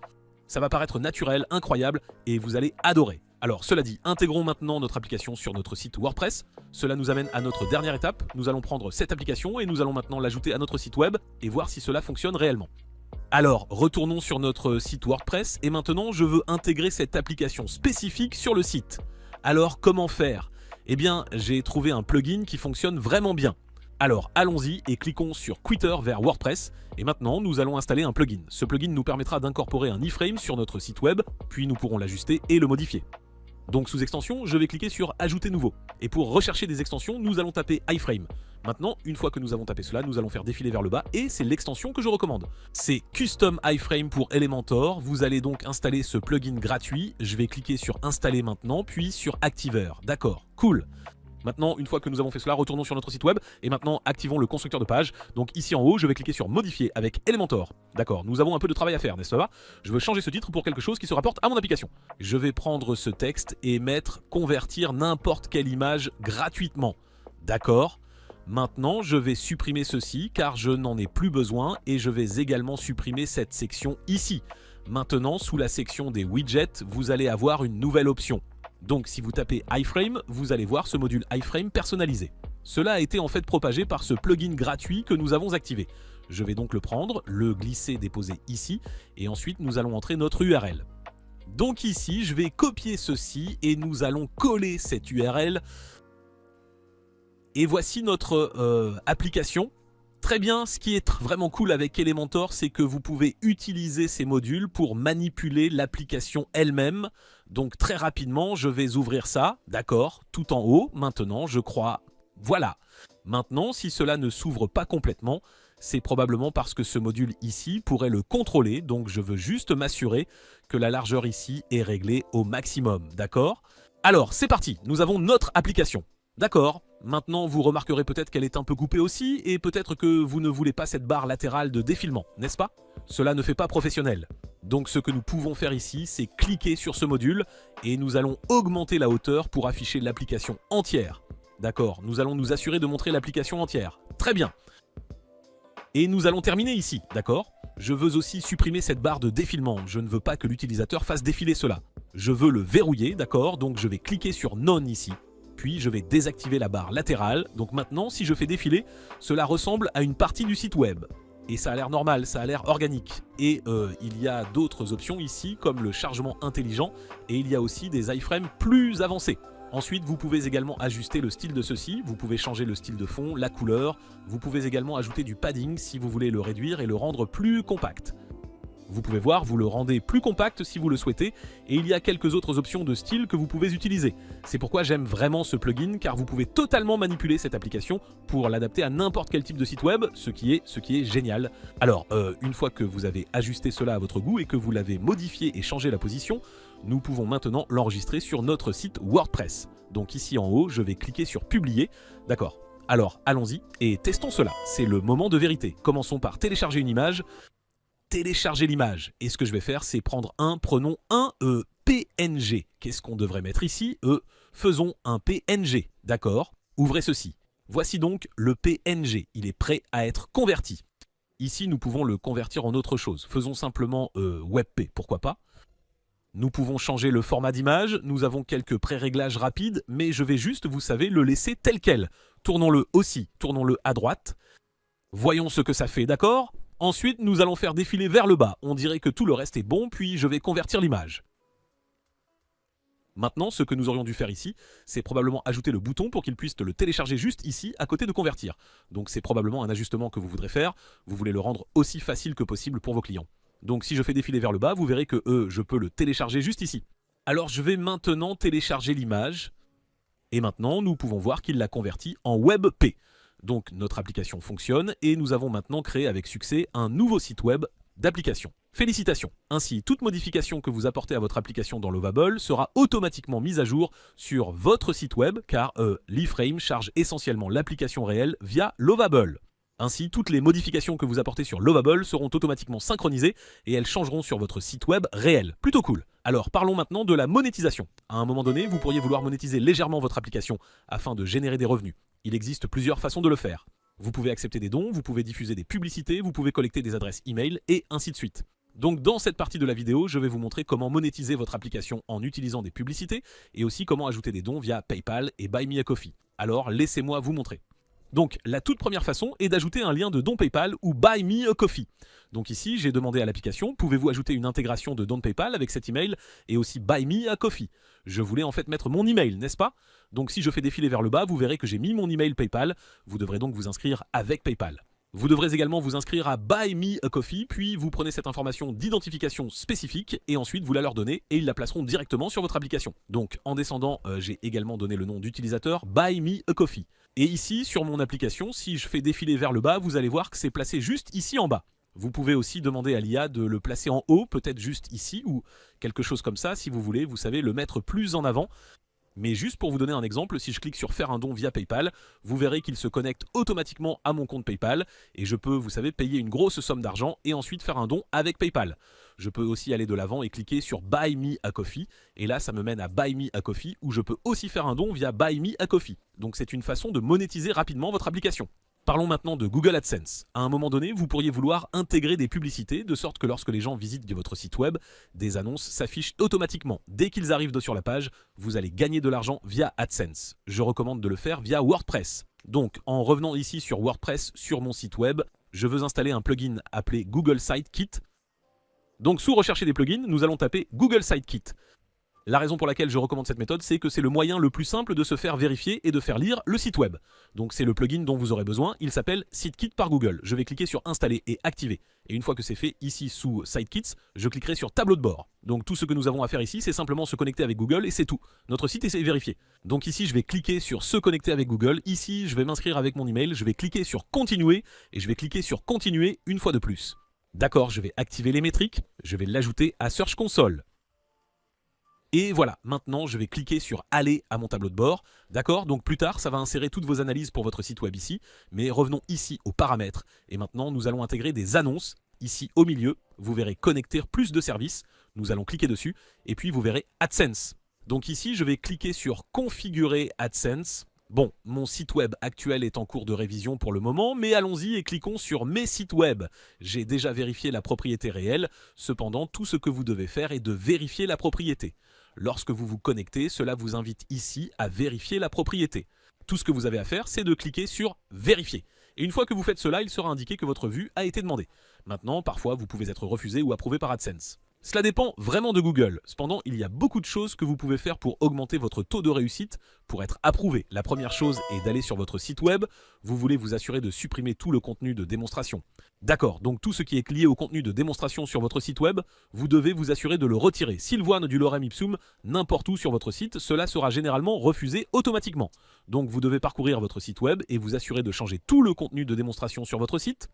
Ça va paraître naturel, incroyable, et vous allez adorer. Alors, cela dit, intégrons maintenant notre application sur notre site WordPress. Cela nous amène à notre dernière étape. Nous allons prendre cette application et nous allons maintenant l'ajouter à notre site web et voir si cela fonctionne réellement. Alors, retournons sur notre site WordPress et maintenant, je veux intégrer cette application spécifique sur le site. Alors, comment faire? Eh bien, j'ai trouvé un plugin qui fonctionne vraiment bien. Alors, allons-y et cliquons sur Quitter vers WordPress. Et maintenant, nous allons installer un plugin. Ce plugin nous permettra d'incorporer un iframe sur notre site web, puis nous pourrons l'ajuster et le modifier. Donc sous extension, je vais cliquer sur ajouter nouveau. Et pour rechercher des extensions, nous allons taper iframe. Maintenant, une fois que nous avons tapé cela, nous allons faire défiler vers le bas et c'est l'extension que je recommande. C'est Custom iframe pour Elementor. Vous allez donc installer ce plugin gratuit. Je vais cliquer sur installer maintenant, puis sur Activer. D'accord, cool. Maintenant, une fois que nous avons fait cela, retournons sur notre site web et maintenant activons le constructeur de page. Donc ici en haut, je vais cliquer sur modifier avec Elementor. D'accord, nous avons un peu de travail à faire, n'est-ce pas? Je veux changer ce titre pour quelque chose qui se rapporte à mon application. Je vais prendre ce texte et mettre convertir n'importe quelle image gratuitement. D'accord. Maintenant, je vais supprimer ceci car je n'en ai plus besoin et je vais également supprimer cette section ici. Maintenant, sous la section des widgets, vous allez avoir une nouvelle option. Donc si vous tapez iframe, vous allez voir ce module iframe personnalisé. Cela a été en fait propagé par ce plugin gratuit que nous avons activé. Je vais donc le prendre, le glisser, déposer ici, et ensuite nous allons entrer notre URL. Donc ici, je vais copier ceci et nous allons coller cette URL. Et voici notre application. Très bien, ce qui est vraiment cool avec Elementor, c'est que vous pouvez utiliser ces modules pour manipuler l'application elle-même. Donc très rapidement, je vais ouvrir ça, d'accord, tout en haut, maintenant, je crois, voilà. Maintenant, si cela ne s'ouvre pas complètement, c'est probablement parce que ce module ici pourrait le contrôler, donc je veux juste m'assurer que la largeur ici est réglée au maximum, d'accord? Alors, c'est parti, nous avons notre application. D'accord, maintenant vous remarquerez peut-être qu'elle est un peu coupée aussi et peut-être que vous ne voulez pas cette barre latérale de défilement, n'est-ce pas? Cela ne fait pas professionnel. Donc ce que nous pouvons faire ici, c'est cliquer sur ce module et nous allons augmenter la hauteur pour afficher l'application entière. D'accord, nous allons nous assurer de montrer l'application entière. Très bien. Et nous allons terminer ici, d'accord? Je veux aussi supprimer cette barre de défilement, je ne veux pas que l'utilisateur fasse défiler cela. Je veux le verrouiller, d'accord, donc je vais cliquer sur None ici. Puis je vais désactiver la barre latérale, donc maintenant si je fais défiler, cela ressemble à une partie du site web. Et ça a l'air normal, ça a l'air organique. Et il y a d'autres options ici, comme le chargement intelligent, et il y a aussi des iframes plus avancés. Ensuite, vous pouvez également ajuster le style de ceci, vous pouvez changer le style de fond, la couleur, vous pouvez également ajouter du padding si vous voulez le réduire et le rendre plus compact. Vous pouvez voir, vous le rendez plus compact si vous le souhaitez, et il y a quelques autres options de style que vous pouvez utiliser. C'est pourquoi j'aime vraiment ce plugin, car vous pouvez totalement manipuler cette application pour l'adapter à n'importe quel type de site web, ce qui est génial. Alors, une fois que vous avez ajusté cela à votre goût et que vous l'avez modifié et changé la position, nous pouvons maintenant l'enregistrer sur notre site WordPress. Donc ici en haut, je vais cliquer sur Publier. D'accord. Alors, allons-y et testons cela. C'est le moment de vérité. Commençons par télécharger une image. Télécharger l'image. Et ce que je vais faire, c'est prenons un PNG. Qu'est-ce qu'on devrait mettre ici? Faisons un PNG. D'accord. Ouvrez ceci. Voici donc le PNG. Il est prêt à être converti. Ici, nous pouvons le convertir en autre chose. Faisons simplement WebP, pourquoi pas. Nous pouvons changer le format d'image, nous avons quelques pré-réglages rapides, mais je vais juste, vous savez, le laisser tel quel. Tournons-le aussi, tournons-le à droite. Voyons ce que ça fait, d'accord? Ensuite, nous allons faire défiler vers le bas. On dirait que tout le reste est bon, puis je vais convertir l'image. Maintenant, ce que nous aurions dû faire ici, c'est probablement ajouter le bouton pour qu'il puisse le télécharger juste ici, à côté de convertir. Donc c'est probablement un ajustement que vous voudrez faire. Vous voulez le rendre aussi facile que possible pour vos clients. Donc si je fais défiler vers le bas, vous verrez que je peux le télécharger juste ici. Alors je vais maintenant télécharger l'image. Et maintenant, nous pouvons voir qu'il l'a converti en WebP. Donc notre application fonctionne et nous avons maintenant créé avec succès un nouveau site web d'application. Félicitations! Ainsi, toute modification que vous apportez à votre application dans Lovable sera automatiquement mise à jour sur votre site web car l'iframe charge essentiellement l'application réelle via Lovable. Ainsi, toutes les modifications que vous apportez sur Lovable seront automatiquement synchronisées et elles changeront sur votre site web réel. Plutôt cool. Alors, parlons maintenant de la monétisation. À un moment donné, vous pourriez vouloir monétiser légèrement votre application afin de générer des revenus. Il existe plusieurs façons de le faire. Vous pouvez accepter des dons, vous pouvez diffuser des publicités, vous pouvez collecter des adresses email et ainsi de suite. Donc dans cette partie de la vidéo, je vais vous montrer comment monétiser votre application en utilisant des publicités et aussi comment ajouter des dons via PayPal et Buy Me a Coffee. Alors laissez-moi vous montrer. Donc la toute première façon est d'ajouter un lien de don PayPal ou Buy Me a Coffee. Donc ici, j'ai demandé à l'application, pouvez-vous ajouter une intégration de don PayPal avec cet email et aussi Buy Me a Coffee. Je voulais en fait mettre mon email, n'est-ce pas? Donc si je fais défiler vers le bas, vous verrez que j'ai mis mon email PayPal. Vous devrez donc vous inscrire avec PayPal. Vous devrez également vous inscrire à Buy Me a Coffee, puis vous prenez cette information d'identification spécifique et ensuite vous la leur donnez et ils la placeront directement sur votre application. Donc en descendant, j'ai également donné le nom d'utilisateur Buy Me a Coffee. Et ici, sur mon application, si je fais défiler vers le bas, vous allez voir que c'est placé juste ici en bas. Vous pouvez aussi demander à l'IA de le placer en haut, peut-être juste ici ou quelque chose comme ça, si vous voulez, vous savez, le mettre plus en avant. Mais juste pour vous donner un exemple, si je clique sur faire un don via PayPal, vous verrez qu'il se connecte automatiquement à mon compte PayPal et je peux, vous savez, payer une grosse somme d'argent et ensuite faire un don avec PayPal. Je peux aussi aller de l'avant et cliquer sur Buy Me a Coffee et là ça me mène à Buy Me a Coffee où je peux aussi faire un don via Buy Me a Coffee. Donc c'est une façon de monétiser rapidement votre application. Parlons maintenant de Google AdSense. À un moment donné, vous pourriez vouloir intégrer des publicités de sorte que lorsque les gens visitent votre site web, des annonces s'affichent automatiquement. Dès qu'ils arrivent sur la page, vous allez gagner de l'argent via AdSense. Je recommande de le faire via WordPress. Donc, en revenant ici sur WordPress, sur mon site web, je veux installer un plugin appelé Google Site Kit. Donc, sous rechercher des plugins, nous allons taper Google Site Kit. La raison pour laquelle je recommande cette méthode, c'est que c'est le moyen le plus simple de se faire vérifier et de faire lire le site web. Donc c'est le plugin dont vous aurez besoin, il s'appelle SiteKit par Google. Je vais cliquer sur installer et activer. Et une fois que c'est fait, ici sous SiteKits, je cliquerai sur tableau de bord. Donc tout ce que nous avons à faire ici, c'est simplement se connecter avec Google et c'est tout. Notre site est vérifié. Donc ici, je vais cliquer sur se connecter avec Google. Ici, je vais m'inscrire avec mon email, je vais cliquer sur continuer et je vais cliquer sur continuer une fois de plus. D'accord, je vais activer les métriques, je vais l'ajouter à Search Console. Et voilà, maintenant je vais cliquer sur aller à mon tableau de bord. D'accord, donc plus tard ça va insérer toutes vos analyses pour votre site web ici. Mais revenons ici aux paramètres. Et maintenant nous allons intégrer des annonces. Ici au milieu, vous verrez connecter plus de services. Nous allons cliquer dessus. Et puis vous verrez AdSense. Donc ici je vais cliquer sur configurer AdSense. Bon, mon site web actuel est en cours de révision pour le moment, mais allons-y et cliquons sur mes sites web. J'ai déjà vérifié la propriété réelle, cependant tout ce que vous devez faire est de vérifier la propriété. Lorsque vous vous connectez, cela vous invite ici à vérifier la propriété. Tout ce que vous avez à faire, c'est de cliquer sur vérifier. Et une fois que vous faites cela, il sera indiqué que votre vue a été demandée. Maintenant, parfois, vous pouvez être refusé ou approuvé par AdSense. Cela dépend vraiment de Google. Cependant, il y a beaucoup de choses que vous pouvez faire pour augmenter votre taux de réussite, pour être approuvé. La première chose est d'aller sur votre site web. Vous voulez vous assurer de supprimer tout le contenu de démonstration. D'accord, donc tout ce qui est lié au contenu de démonstration sur votre site web, vous devez vous assurer de le retirer. S'il voit du lorem ipsum n'importe où sur votre site, cela sera généralement refusé automatiquement. Donc vous devez parcourir votre site web et vous assurer de changer tout le contenu de démonstration sur votre site.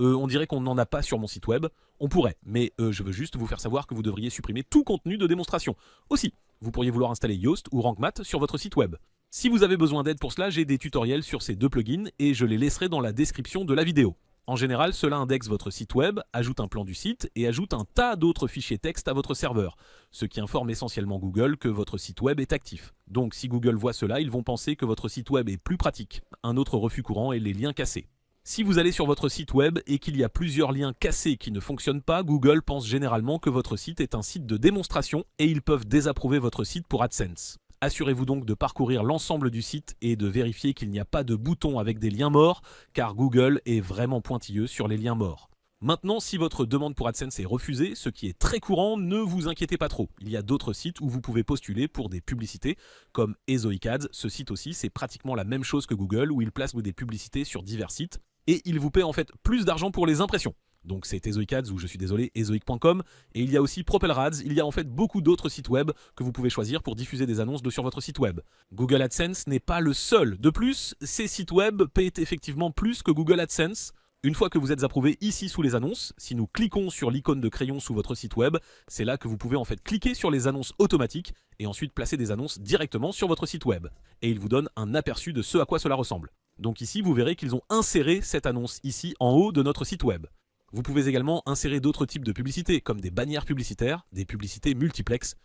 On dirait qu'on n'en a pas sur mon site web, on pourrait, mais je veux juste vous faire savoir que vous devriez supprimer tout contenu de démonstration. Aussi, vous pourriez vouloir installer Yoast ou RankMath sur votre site web. Si vous avez besoin d'aide pour cela, j'ai des tutoriels sur ces deux plugins et je les laisserai dans la description de la vidéo. En général, cela indexe votre site web, ajoute un plan du site et ajoute un tas d'autres fichiers texte à votre serveur, ce qui informe essentiellement Google que votre site web est actif. Donc si Google voit cela, ils vont penser que votre site web est plus pratique. Un autre refus courant est les liens cassés. Si vous allez sur votre site web et qu'il y a plusieurs liens cassés qui ne fonctionnent pas, Google pense généralement que votre site est un site de démonstration et ils peuvent désapprouver votre site pour AdSense. Assurez-vous donc de parcourir l'ensemble du site et de vérifier qu'il n'y a pas de bouton avec des liens morts, car Google est vraiment pointilleux sur les liens morts. Maintenant, si votre demande pour AdSense est refusée, ce qui est très courant, ne vous inquiétez pas trop. Il y a d'autres sites où vous pouvez postuler pour des publicités, comme Ezoic Ads. Ce site aussi, c'est pratiquement la même chose que Google, où il place des publicités sur divers sites. Et il vous paie en fait plus d'argent pour les impressions. Donc c'est Ezoic Ads ou je suis désolé, ezoic.com. Et il y a aussi PropellerAds, il y a en fait beaucoup d'autres sites web que vous pouvez choisir pour diffuser des annonces sur votre site web. Google AdSense n'est pas le seul. De plus, ces sites web paient effectivement plus que Google AdSense. Une fois que vous êtes approuvé ici sous les annonces, si nous cliquons sur l'icône de crayon sous votre site web, c'est là que vous pouvez en fait cliquer sur les annonces automatiques et ensuite placer des annonces directement sur votre site web. Et il vous donne un aperçu de ce à quoi cela ressemble. Donc ici, vous verrez qu'ils ont inséré cette annonce ici en haut de notre site web. Vous pouvez également insérer d'autres types de publicités, comme des bannières publicitaires, des publicités multiplex.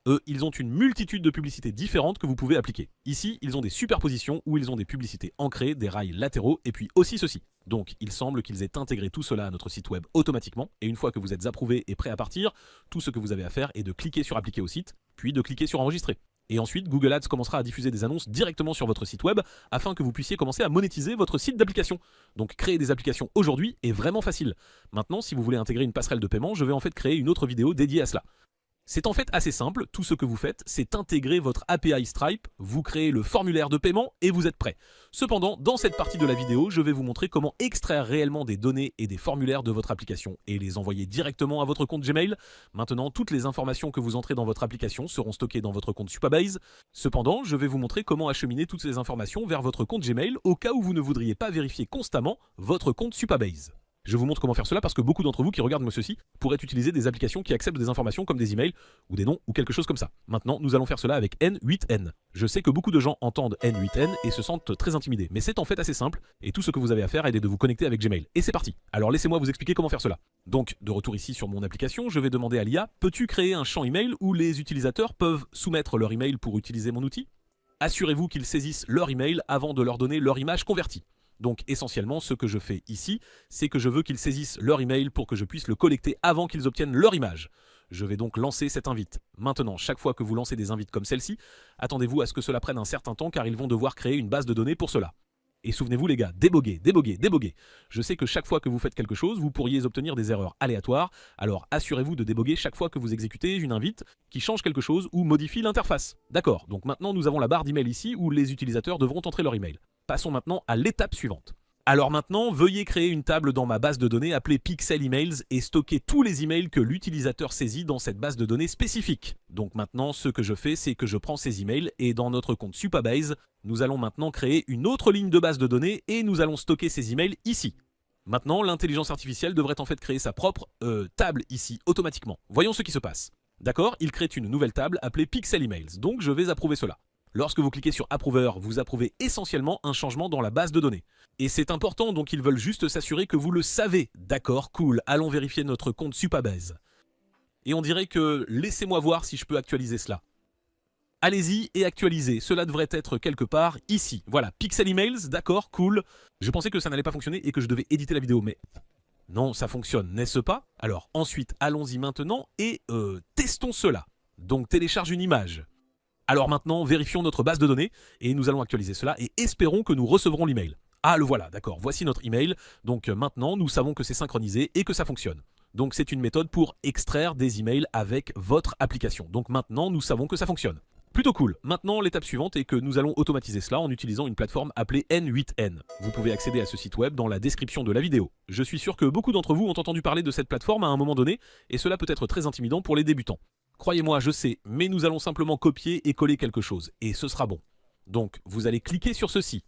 Eux, ils ont une multitude de publicités différentes que vous pouvez appliquer. Ici, ils ont des superpositions où ils ont des publicités ancrées, des rails latéraux, et puis aussi ceci. Donc, il semble qu'ils aient intégré tout cela à notre site web automatiquement, et une fois que vous êtes approuvé et prêt à partir, tout ce que vous avez à faire est de cliquer sur appliquer au site, puis de cliquer sur enregistrer. Et ensuite, Google Ads commencera à diffuser des annonces directement sur votre site web afin que vous puissiez commencer à monétiser votre site d'application. Donc créer des applications aujourd'hui est vraiment facile. Maintenant, si vous voulez intégrer une passerelle de paiement, je vais en fait créer une autre vidéo dédiée à cela. C'est en fait assez simple, tout ce que vous faites, c'est intégrer votre API Stripe, vous créez le formulaire de paiement et vous êtes prêt. Cependant, dans cette partie de la vidéo, je vais vous montrer comment extraire réellement des données et des formulaires de votre application et les envoyer directement à votre compte Gmail. Maintenant, toutes les informations que vous entrez dans votre application seront stockées dans votre compte Supabase. Cependant, je vais vous montrer comment acheminer toutes ces informations vers votre compte Gmail au cas où vous ne voudriez pas vérifier constamment votre compte Supabase. Je vous montre comment faire cela parce que beaucoup d'entre vous qui regardent ceci pourraient utiliser des applications qui acceptent des informations comme des emails ou des noms ou quelque chose comme ça. Maintenant, nous allons faire cela avec N8N. Je sais que beaucoup de gens entendent N8N et se sentent très intimidés, mais c'est en fait assez simple et tout ce que vous avez à faire est de vous connecter avec Gmail. Et c'est parti. Alors laissez-moi vous expliquer comment faire cela. Donc, de retour ici sur mon application, je vais demander à l'IA, peux-tu créer un champ email où les utilisateurs peuvent soumettre leur email pour utiliser mon outil? Assurez-vous qu'ils saisissent leur email avant de leur donner leur image convertie. Donc essentiellement, ce que je fais ici, c'est que je veux qu'ils saisissent leur email pour que je puisse le collecter avant qu'ils obtiennent leur image. Je vais donc lancer cette invite. Maintenant, chaque fois que vous lancez des invites comme celle-ci, attendez-vous à ce que cela prenne un certain temps car ils vont devoir créer une base de données pour cela. Et souvenez-vous les gars, déboguer, déboguer, déboguer. Je sais que chaque fois que vous faites quelque chose, vous pourriez obtenir des erreurs aléatoires, alors assurez-vous de déboguer chaque fois que vous exécutez une invite qui change quelque chose ou modifie l'interface. D'accord, donc maintenant nous avons la barre d'email ici où les utilisateurs devront entrer leur email. Passons maintenant à l'étape suivante. Alors maintenant, veuillez créer une table dans ma base de données appelée Pixel Emails et stocker tous les emails que l'utilisateur saisit dans cette base de données spécifique. Donc maintenant, ce que je fais, c'est que je prends ces emails et dans notre compte Supabase, nous allons maintenant créer une autre ligne de base de données et nous allons stocker ces emails ici. Maintenant, l'intelligence artificielle devrait en fait créer sa propre table ici automatiquement. Voyons ce qui se passe. D'accord, il crée une nouvelle table appelée Pixel Emails, donc je vais approuver cela. Lorsque vous cliquez sur Approver, vous approuvez essentiellement un changement dans la base de données. Et c'est important, donc ils veulent juste s'assurer que vous le savez. D'accord, cool, allons vérifier notre compte Supabase. Et on dirait que laissez-moi voir si je peux actualiser cela. Allez-y et actualisez, cela devrait être quelque part ici. Voilà, Pixel Emails, d'accord, cool. Je pensais que ça n'allait pas fonctionner et que je devais éditer la vidéo, mais non, ça fonctionne, n'est-ce pas? Alors ensuite, allons-y maintenant et testons cela. Donc télécharge une image. Alors maintenant, vérifions notre base de données et nous allons actualiser cela et espérons que nous recevrons l'email. Ah, le voilà, d'accord, voici notre email. Donc maintenant, nous savons que c'est synchronisé et que ça fonctionne. Donc c'est une méthode pour extraire des emails avec votre application. Donc maintenant, nous savons que ça fonctionne. Plutôt cool. Maintenant, l'étape suivante est que nous allons automatiser cela en utilisant une plateforme appelée N8N. Vous pouvez accéder à ce site web dans la description de la vidéo. Je suis sûr que beaucoup d'entre vous ont entendu parler de cette plateforme à un moment donné, et cela peut être très intimidant pour les débutants. Croyez-moi, je sais, mais nous allons simplement copier et coller quelque chose, et ce sera bon. Donc, vous allez cliquer sur ceci.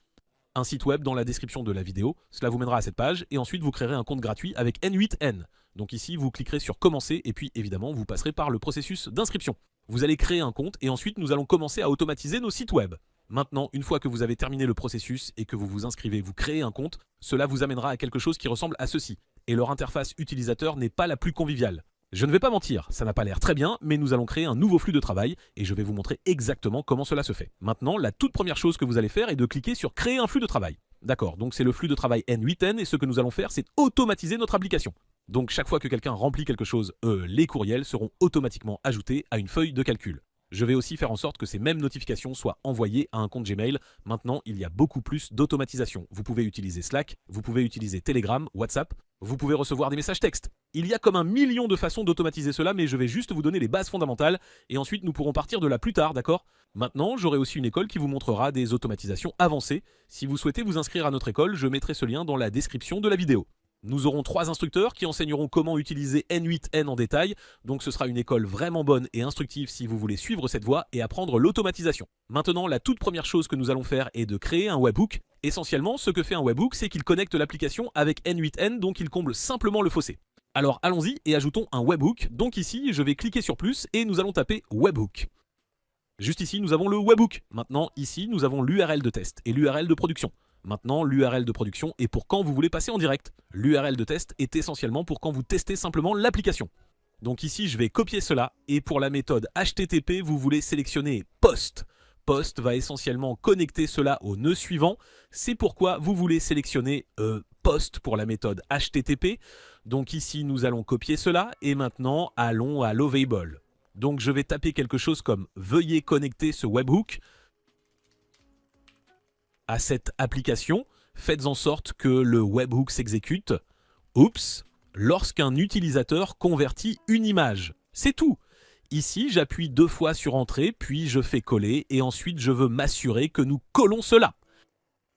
Un site web dans la description de la vidéo, cela vous mènera à cette page, et ensuite vous créerez un compte gratuit avec N8N. Donc ici, vous cliquerez sur commencer, et puis évidemment, vous passerez par le processus d'inscription. Vous allez créer un compte, et ensuite nous allons commencer à automatiser nos sites web. Maintenant, une fois que vous avez terminé le processus et que vous vous inscrivez, vous créez un compte, cela vous amènera à quelque chose qui ressemble à ceci. Et leur interface utilisateur n'est pas la plus conviviale. Je ne vais pas mentir, ça n'a pas l'air très bien, mais nous allons créer un nouveau flux de travail et je vais vous montrer exactement comment cela se fait. Maintenant, la toute première chose que vous allez faire est de cliquer sur créer un flux de travail. D'accord, donc c'est le flux de travail N8N et ce que nous allons faire, c'est automatiser notre application. Donc chaque fois que quelqu'un remplit quelque chose, les courriels seront automatiquement ajoutés à une feuille de calcul. Je vais aussi faire en sorte que ces mêmes notifications soient envoyées à un compte Gmail. Maintenant, il y a beaucoup plus d'automatisation. Vous pouvez utiliser Slack, vous pouvez utiliser Telegram, WhatsApp, vous pouvez recevoir des messages textes. Il y a comme 1 million de façons d'automatiser cela, mais je vais juste vous donner les bases fondamentales et ensuite nous pourrons partir de là plus tard, d'accord? Maintenant, j'aurai aussi une école qui vous montrera des automatisations avancées. Si vous souhaitez vous inscrire à notre école, je mettrai ce lien dans la description de la vidéo. Nous aurons 3 instructeurs qui enseigneront comment utiliser N8N en détail, donc ce sera une école vraiment bonne et instructive si vous voulez suivre cette voie et apprendre l'automatisation. Maintenant, la toute première chose que nous allons faire est de créer un webhook. Essentiellement, ce que fait un webhook, c'est qu'il connecte l'application avec N8N, donc il comble simplement le fossé. Alors allons-y et ajoutons un webhook. Donc ici, je vais cliquer sur plus et nous allons taper webhook. Juste ici, nous avons le webhook. Maintenant, ici, nous avons l'URL de test et l'URL de production. Maintenant, l'URL de production est pour quand vous voulez passer en direct. L'URL de test est essentiellement pour quand vous testez simplement l'application. Donc ici, je vais copier cela et pour la méthode HTTP, vous voulez sélectionner POST. POST va essentiellement connecter cela au nœud suivant. C'est pourquoi vous voulez sélectionner POST pour la méthode HTTP. Donc ici, nous allons copier cela et maintenant, allons à Lovable. Donc je vais taper quelque chose comme « Veuillez connecter ce webhook » à cette application, faites en sorte que le webhook s'exécute. Oups, lorsqu'un utilisateur convertit une image. C'est tout. Ici, j'appuie 2 fois sur Entrée, puis je fais coller, et ensuite je veux m'assurer que nous collons cela.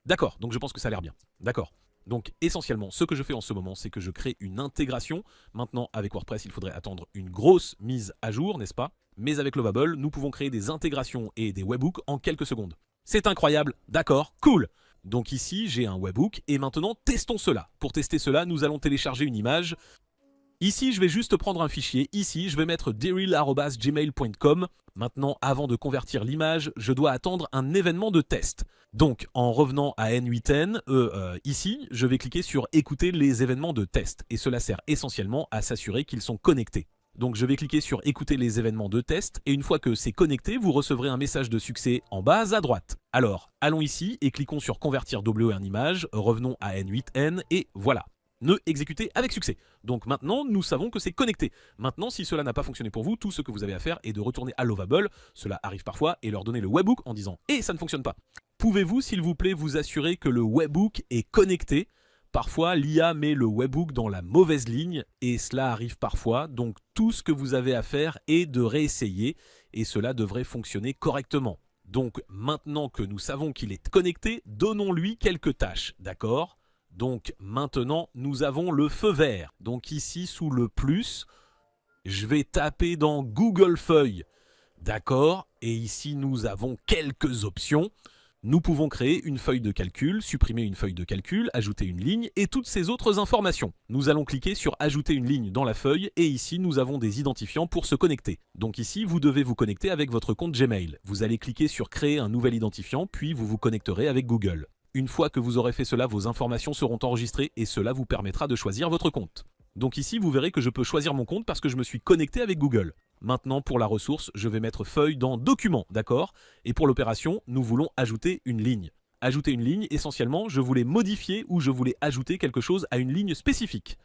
D'accord, donc je pense que ça a l'air bien. D'accord. Donc essentiellement, ce que je fais en ce moment, c'est que je crée une intégration. Maintenant, avec WordPress, il faudrait attendre une grosse mise à jour, n'est-ce pas? Mais avec Lovable, nous pouvons créer des intégrations et des webhooks en quelques secondes. C'est incroyable, d'accord, cool. Donc ici, j'ai un webhook et maintenant, testons cela. Pour tester cela, nous allons télécharger une image. Ici, je vais juste prendre un fichier. Ici, je vais mettre daryl@gmail.com. Maintenant, avant de convertir l'image, je dois attendre un événement de test. Donc, en revenant à N8N, ici, je vais cliquer sur « Écouter les événements de test » et cela sert essentiellement à s'assurer qu'ils sont connectés. Donc je vais cliquer sur « Écouter les événements de test » et une fois que c'est connecté, vous recevrez un message de succès en bas à droite. Alors, allons ici et cliquons sur « Convertir W en image », revenons à N8N et voilà. Nœud exécuté avec succès. Donc maintenant, nous savons que c'est connecté. Maintenant, si cela n'a pas fonctionné pour vous, tout ce que vous avez à faire est de retourner à Lovable, cela arrive parfois, et leur donner le webhook en disant « Eh, ça ne fonctionne pas ». Pouvez-vous, s'il vous plaît, vous assurer que le webhook est connecté ? Parfois, l'IA met le webhook dans la mauvaise ligne et cela arrive parfois. Donc, tout ce que vous avez à faire est de réessayer et cela devrait fonctionner correctement. Donc, maintenant que nous savons qu'il est connecté, donnons-lui quelques tâches, d'accord ? Donc, maintenant, nous avons le feu vert. Donc, ici, sous le plus, je vais taper dans Google Feuilles, d'accord ? Et ici, nous avons quelques options. Nous pouvons créer une feuille de calcul, supprimer une feuille de calcul, ajouter une ligne et toutes ces autres informations. Nous allons cliquer sur ajouter une ligne dans la feuille et ici nous avons des identifiants pour se connecter. Donc ici vous devez vous connecter avec votre compte Gmail. Vous allez cliquer sur créer un nouvel identifiant puis vous vous connecterez avec Google. Une fois que vous aurez fait cela, vos informations seront enregistrées et cela vous permettra de choisir votre compte. Donc ici vous verrez que je peux choisir mon compte parce que je me suis connecté avec Google. Maintenant, pour la ressource, je vais mettre feuille dans document, d'accord? Et pour l'opération, nous voulons ajouter une ligne. Ajouter une ligne, essentiellement, je voulais modifier ou je voulais ajouter quelque chose à une ligne spécifique.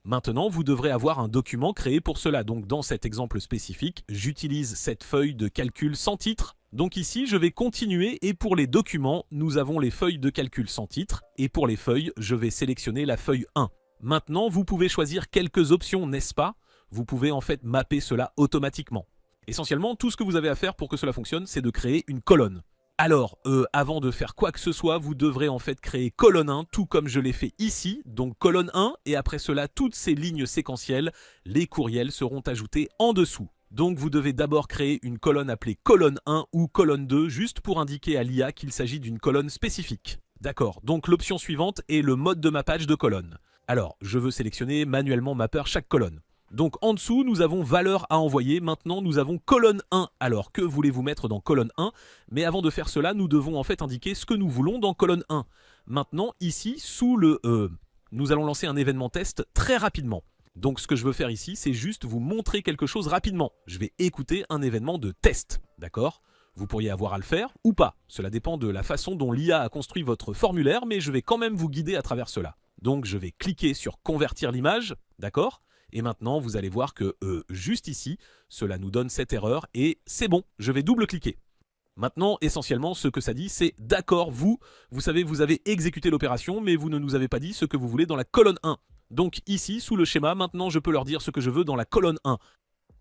Maintenant, vous devrez avoir un document créé pour cela. Donc dans cet exemple spécifique, j'utilise cette feuille de calcul sans titre. Donc ici, je vais continuer et pour les documents, nous avons les feuilles de calcul sans titre. Et pour les feuilles, je vais sélectionner la feuille 1. Maintenant, vous pouvez choisir quelques options, n'est-ce pas? Vous pouvez en fait mapper cela automatiquement. Essentiellement, tout ce que vous avez à faire pour que cela fonctionne, c'est de créer une colonne. Alors, avant de faire quoi que ce soit, vous devrez en fait créer colonne 1, tout comme je l'ai fait ici, donc colonne 1, et après cela, toutes ces lignes séquentielles, les courriels seront ajoutés en dessous. Donc vous devez d'abord créer une colonne appelée colonne 1 ou colonne 2, juste pour indiquer à l'IA qu'il s'agit d'une colonne spécifique. D'accord, donc l'option suivante est le mode de mappage de colonne. Alors, je veux sélectionner manuellement mapper chaque colonne. Donc en dessous, nous avons valeur à envoyer. Maintenant, nous avons colonne 1. Alors, que voulez-vous mettre dans colonne 1? Mais avant de faire cela, nous devons en fait indiquer ce que nous voulons dans colonne 1. Maintenant, ici, sous le nous allons lancer un événement test très rapidement. Donc ce que je veux faire ici, c'est juste vous montrer quelque chose rapidement. Je vais écouter un événement de test, d'accord? Vous pourriez avoir à le faire ou pas. Cela dépend de la façon dont l'IA a construit votre formulaire, mais je vais quand même vous guider à travers cela. Donc je vais cliquer sur convertir l'image, d'accord? Et maintenant, vous allez voir que juste ici, cela nous donne cette erreur et c'est bon, je vais double-cliquer. Maintenant, essentiellement, ce que ça dit, c'est d'accord, vous savez, vous avez exécuté l'opération, mais vous ne nous avez pas dit ce que vous voulez dans la colonne 1. Donc ici, sous le schéma, maintenant, je peux leur dire ce que je veux dans la colonne 1.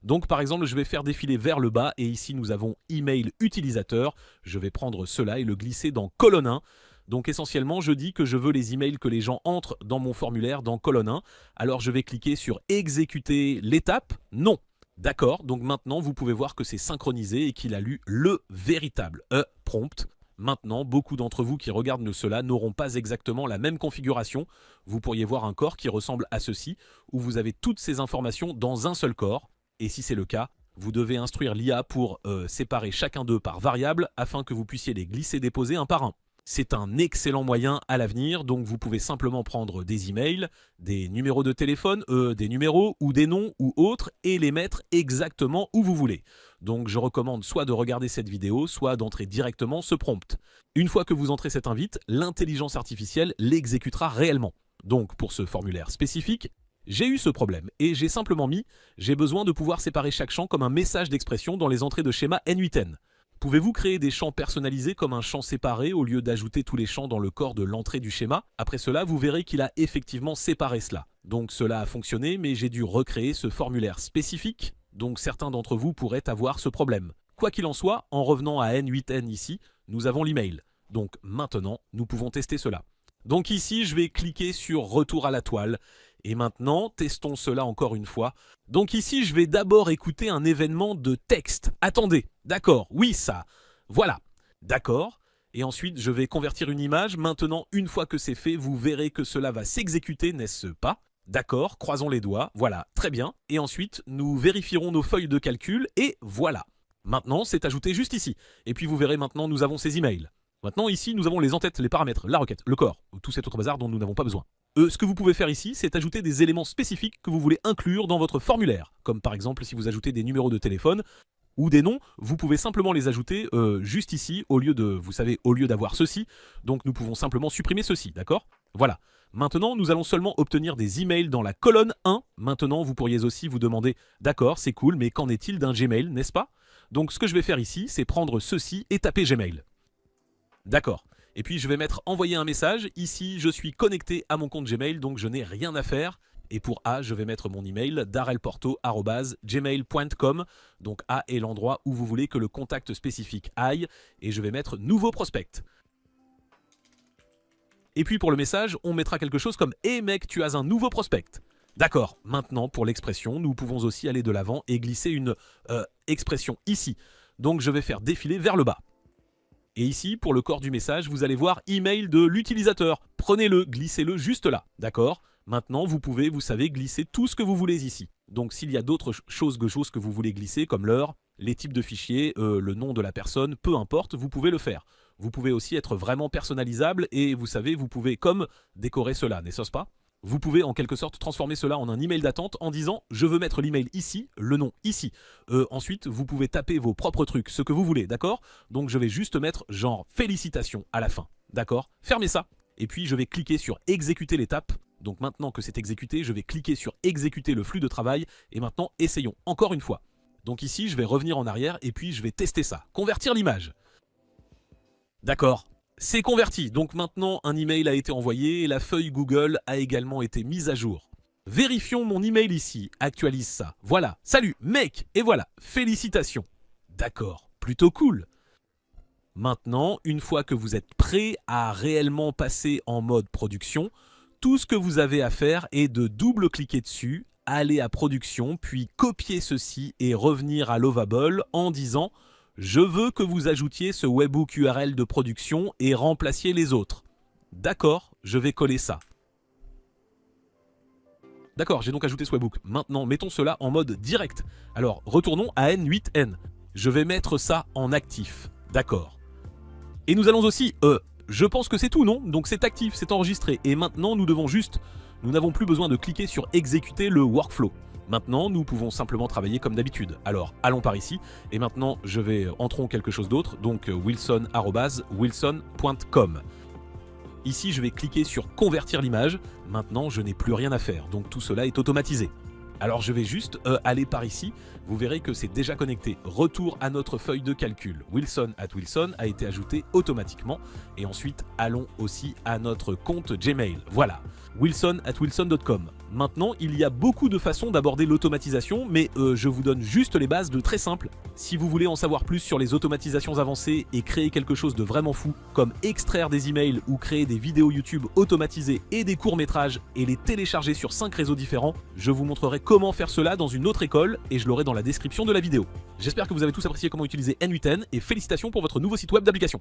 Donc par exemple, je vais faire défiler vers le bas et ici, nous avons email utilisateur. Je vais prendre cela et le glisser dans colonne 1. Donc essentiellement, je dis que je veux les emails que les gens entrent dans mon formulaire dans colonne 1. Alors je vais cliquer sur exécuter l'étape. Non. D'accord, donc maintenant vous pouvez voir que c'est synchronisé et qu'il a lu le véritable prompt. Maintenant, beaucoup d'entre vous qui regardent cela n'auront pas exactement la même configuration. Vous pourriez voir un corps qui ressemble à ceci, où vous avez toutes ces informations dans un seul corps. Et si c'est le cas, vous devez instruire l'IA pour séparer chacun d'eux par variable afin que vous puissiez les glisser-déposer un par un. C'est un excellent moyen à l'avenir, donc vous pouvez simplement prendre des emails, des numéros de téléphone, des numéros ou des noms ou autres et les mettre exactement où vous voulez. Donc je recommande soit de regarder cette vidéo, soit d'entrer directement ce prompt. Une fois que vous entrez cette invite, l'intelligence artificielle l'exécutera réellement. Donc pour ce formulaire spécifique, j'ai eu ce problème et j'ai simplement mis « J'ai besoin de pouvoir séparer chaque champ comme un message d'expression dans les entrées de schéma N8N ». Pouvez-vous créer des champs personnalisés comme un champ séparé au lieu d'ajouter tous les champs dans le corps de l'entrée du schéma? Après cela, vous verrez qu'il a effectivement séparé cela. Donc cela a fonctionné, mais j'ai dû recréer ce formulaire spécifique. Donc certains d'entre vous pourraient avoir ce problème. Quoi qu'il en soit, en revenant à N8N ici, nous avons l'email. Donc maintenant, nous pouvons tester cela. Donc ici, je vais cliquer sur retour à la toile. Et maintenant, testons cela encore une fois. Donc ici, je vais d'abord écouter un événement de texte. Attendez, d'accord, oui ça, voilà, d'accord. Et ensuite, je vais convertir une image. Maintenant, une fois que c'est fait, vous verrez que cela va s'exécuter, n'est-ce pas? D'accord, croisons les doigts, voilà, très bien. Et ensuite, nous vérifierons nos feuilles de calcul et voilà. Maintenant, c'est ajouté juste ici. Et puis vous verrez maintenant, nous avons ces emails. Maintenant, ici, nous avons les en-têtes, les paramètres, la requête, le corps, tout cet autre bazar dont nous n'avons pas besoin. Ce que vous pouvez faire ici, c'est ajouter des éléments spécifiques que vous voulez inclure dans votre formulaire. Comme par exemple, si vous ajoutez des numéros de téléphone ou des noms, vous pouvez simplement les ajouter juste ici, au lieu de, vous savez, au lieu d'avoir ceci. Donc nous pouvons simplement supprimer ceci, d'accord? Voilà. Maintenant, nous allons seulement obtenir des emails dans la colonne 1. Maintenant, vous pourriez aussi vous demander, d'accord, c'est cool, mais qu'en est-il d'un Gmail, n'est-ce pas? Donc ce que je vais faire ici, c'est prendre ceci et taper Gmail. D'accord. Et puis je vais mettre envoyer un message. Ici, je suis connecté à mon compte Gmail, donc je n'ai rien à faire. Et pour A, je vais mettre mon email darelporto@gmail.com. Donc A est l'endroit où vous voulez que le contact spécifique aille. Et je vais mettre nouveau prospect. Et puis pour le message, on mettra quelque chose comme « Eh mec, tu as un nouveau prospect ». D'accord, maintenant pour l'expression, nous pouvons aussi aller de l'avant et glisser une expression ici. Donc je vais faire défiler vers le bas. Et ici, pour le corps du message, vous allez voir email de l'utilisateur. Prenez-le, glissez-le juste là, d'accord? Maintenant, vous pouvez, vous savez, glisser tout ce que vous voulez ici. Donc s'il y a d'autres choses que vous voulez glisser, comme l'heure, les types de fichiers, le nom de la personne, peu importe, vous pouvez le faire. Vous pouvez aussi être vraiment personnalisable et vous savez, vous pouvez comme décorer cela, n'est-ce pas? Vous pouvez en quelque sorte transformer cela en un email d'attente en disant « je veux mettre l'email ici, le nom ici ». Ensuite, vous pouvez taper vos propres trucs, ce que vous voulez, d'accord? Donc je vais juste mettre genre « félicitations » à la fin, d'accord? Fermez ça, et puis je vais cliquer sur « exécuter l'étape ». Donc maintenant que c'est exécuté, je vais cliquer sur « exécuter le flux de travail » et maintenant essayons encore une fois. Donc ici, je vais revenir en arrière et puis je vais tester ça. Convertir l'image. D'accord. C'est converti, donc maintenant un email a été envoyé et la feuille Google a également été mise à jour. Vérifions mon email ici, actualise ça. Voilà, salut mec, et voilà, félicitations. D'accord, plutôt cool. Maintenant, une fois que vous êtes prêt à réellement passer en mode production, tout ce que vous avez à faire est de double-cliquer dessus, aller à production, puis copier ceci et revenir à Lovable en disant « Je veux que vous ajoutiez ce webhook URL de production et remplaciez les autres. » D'accord, je vais coller ça. D'accord, j'ai donc ajouté ce webhook. Maintenant, mettons cela en mode direct. Alors, retournons à N8N. Je vais mettre ça en actif. D'accord. Et nous allons aussi... je pense que c'est tout, non? Donc c'est actif, c'est enregistré. Et maintenant, nous devons juste... Nous n'avons plus besoin de cliquer sur exécuter le workflow. Maintenant, nous pouvons simplement travailler comme d'habitude. Alors, allons par ici. Et maintenant, entrons quelque chose d'autre. Donc, wilson@wilson.com. Ici, je vais cliquer sur convertir l'image. Maintenant, je n'ai plus rien à faire. Donc, tout cela est automatisé. Alors, je vais juste aller par ici. Vous verrez que c'est déjà connecté. Retour à notre feuille de calcul. Wilson@wilson a été ajouté automatiquement. Et ensuite, allons aussi à notre compte Gmail. Voilà. wilson@wilson.com. Maintenant, il y a beaucoup de façons d'aborder l'automatisation, mais je vous donne juste les bases de très simples. Si vous voulez en savoir plus sur les automatisations avancées et créer quelque chose de vraiment fou, comme extraire des emails ou créer des vidéos YouTube automatisées et des courts-métrages et les télécharger sur 5 réseaux différents, je vous montrerai comment faire cela dans une autre école et je l'aurai dans la description de la vidéo. J'espère que vous avez tous apprécié comment utiliser N8N et félicitations pour votre nouveau site web d'application.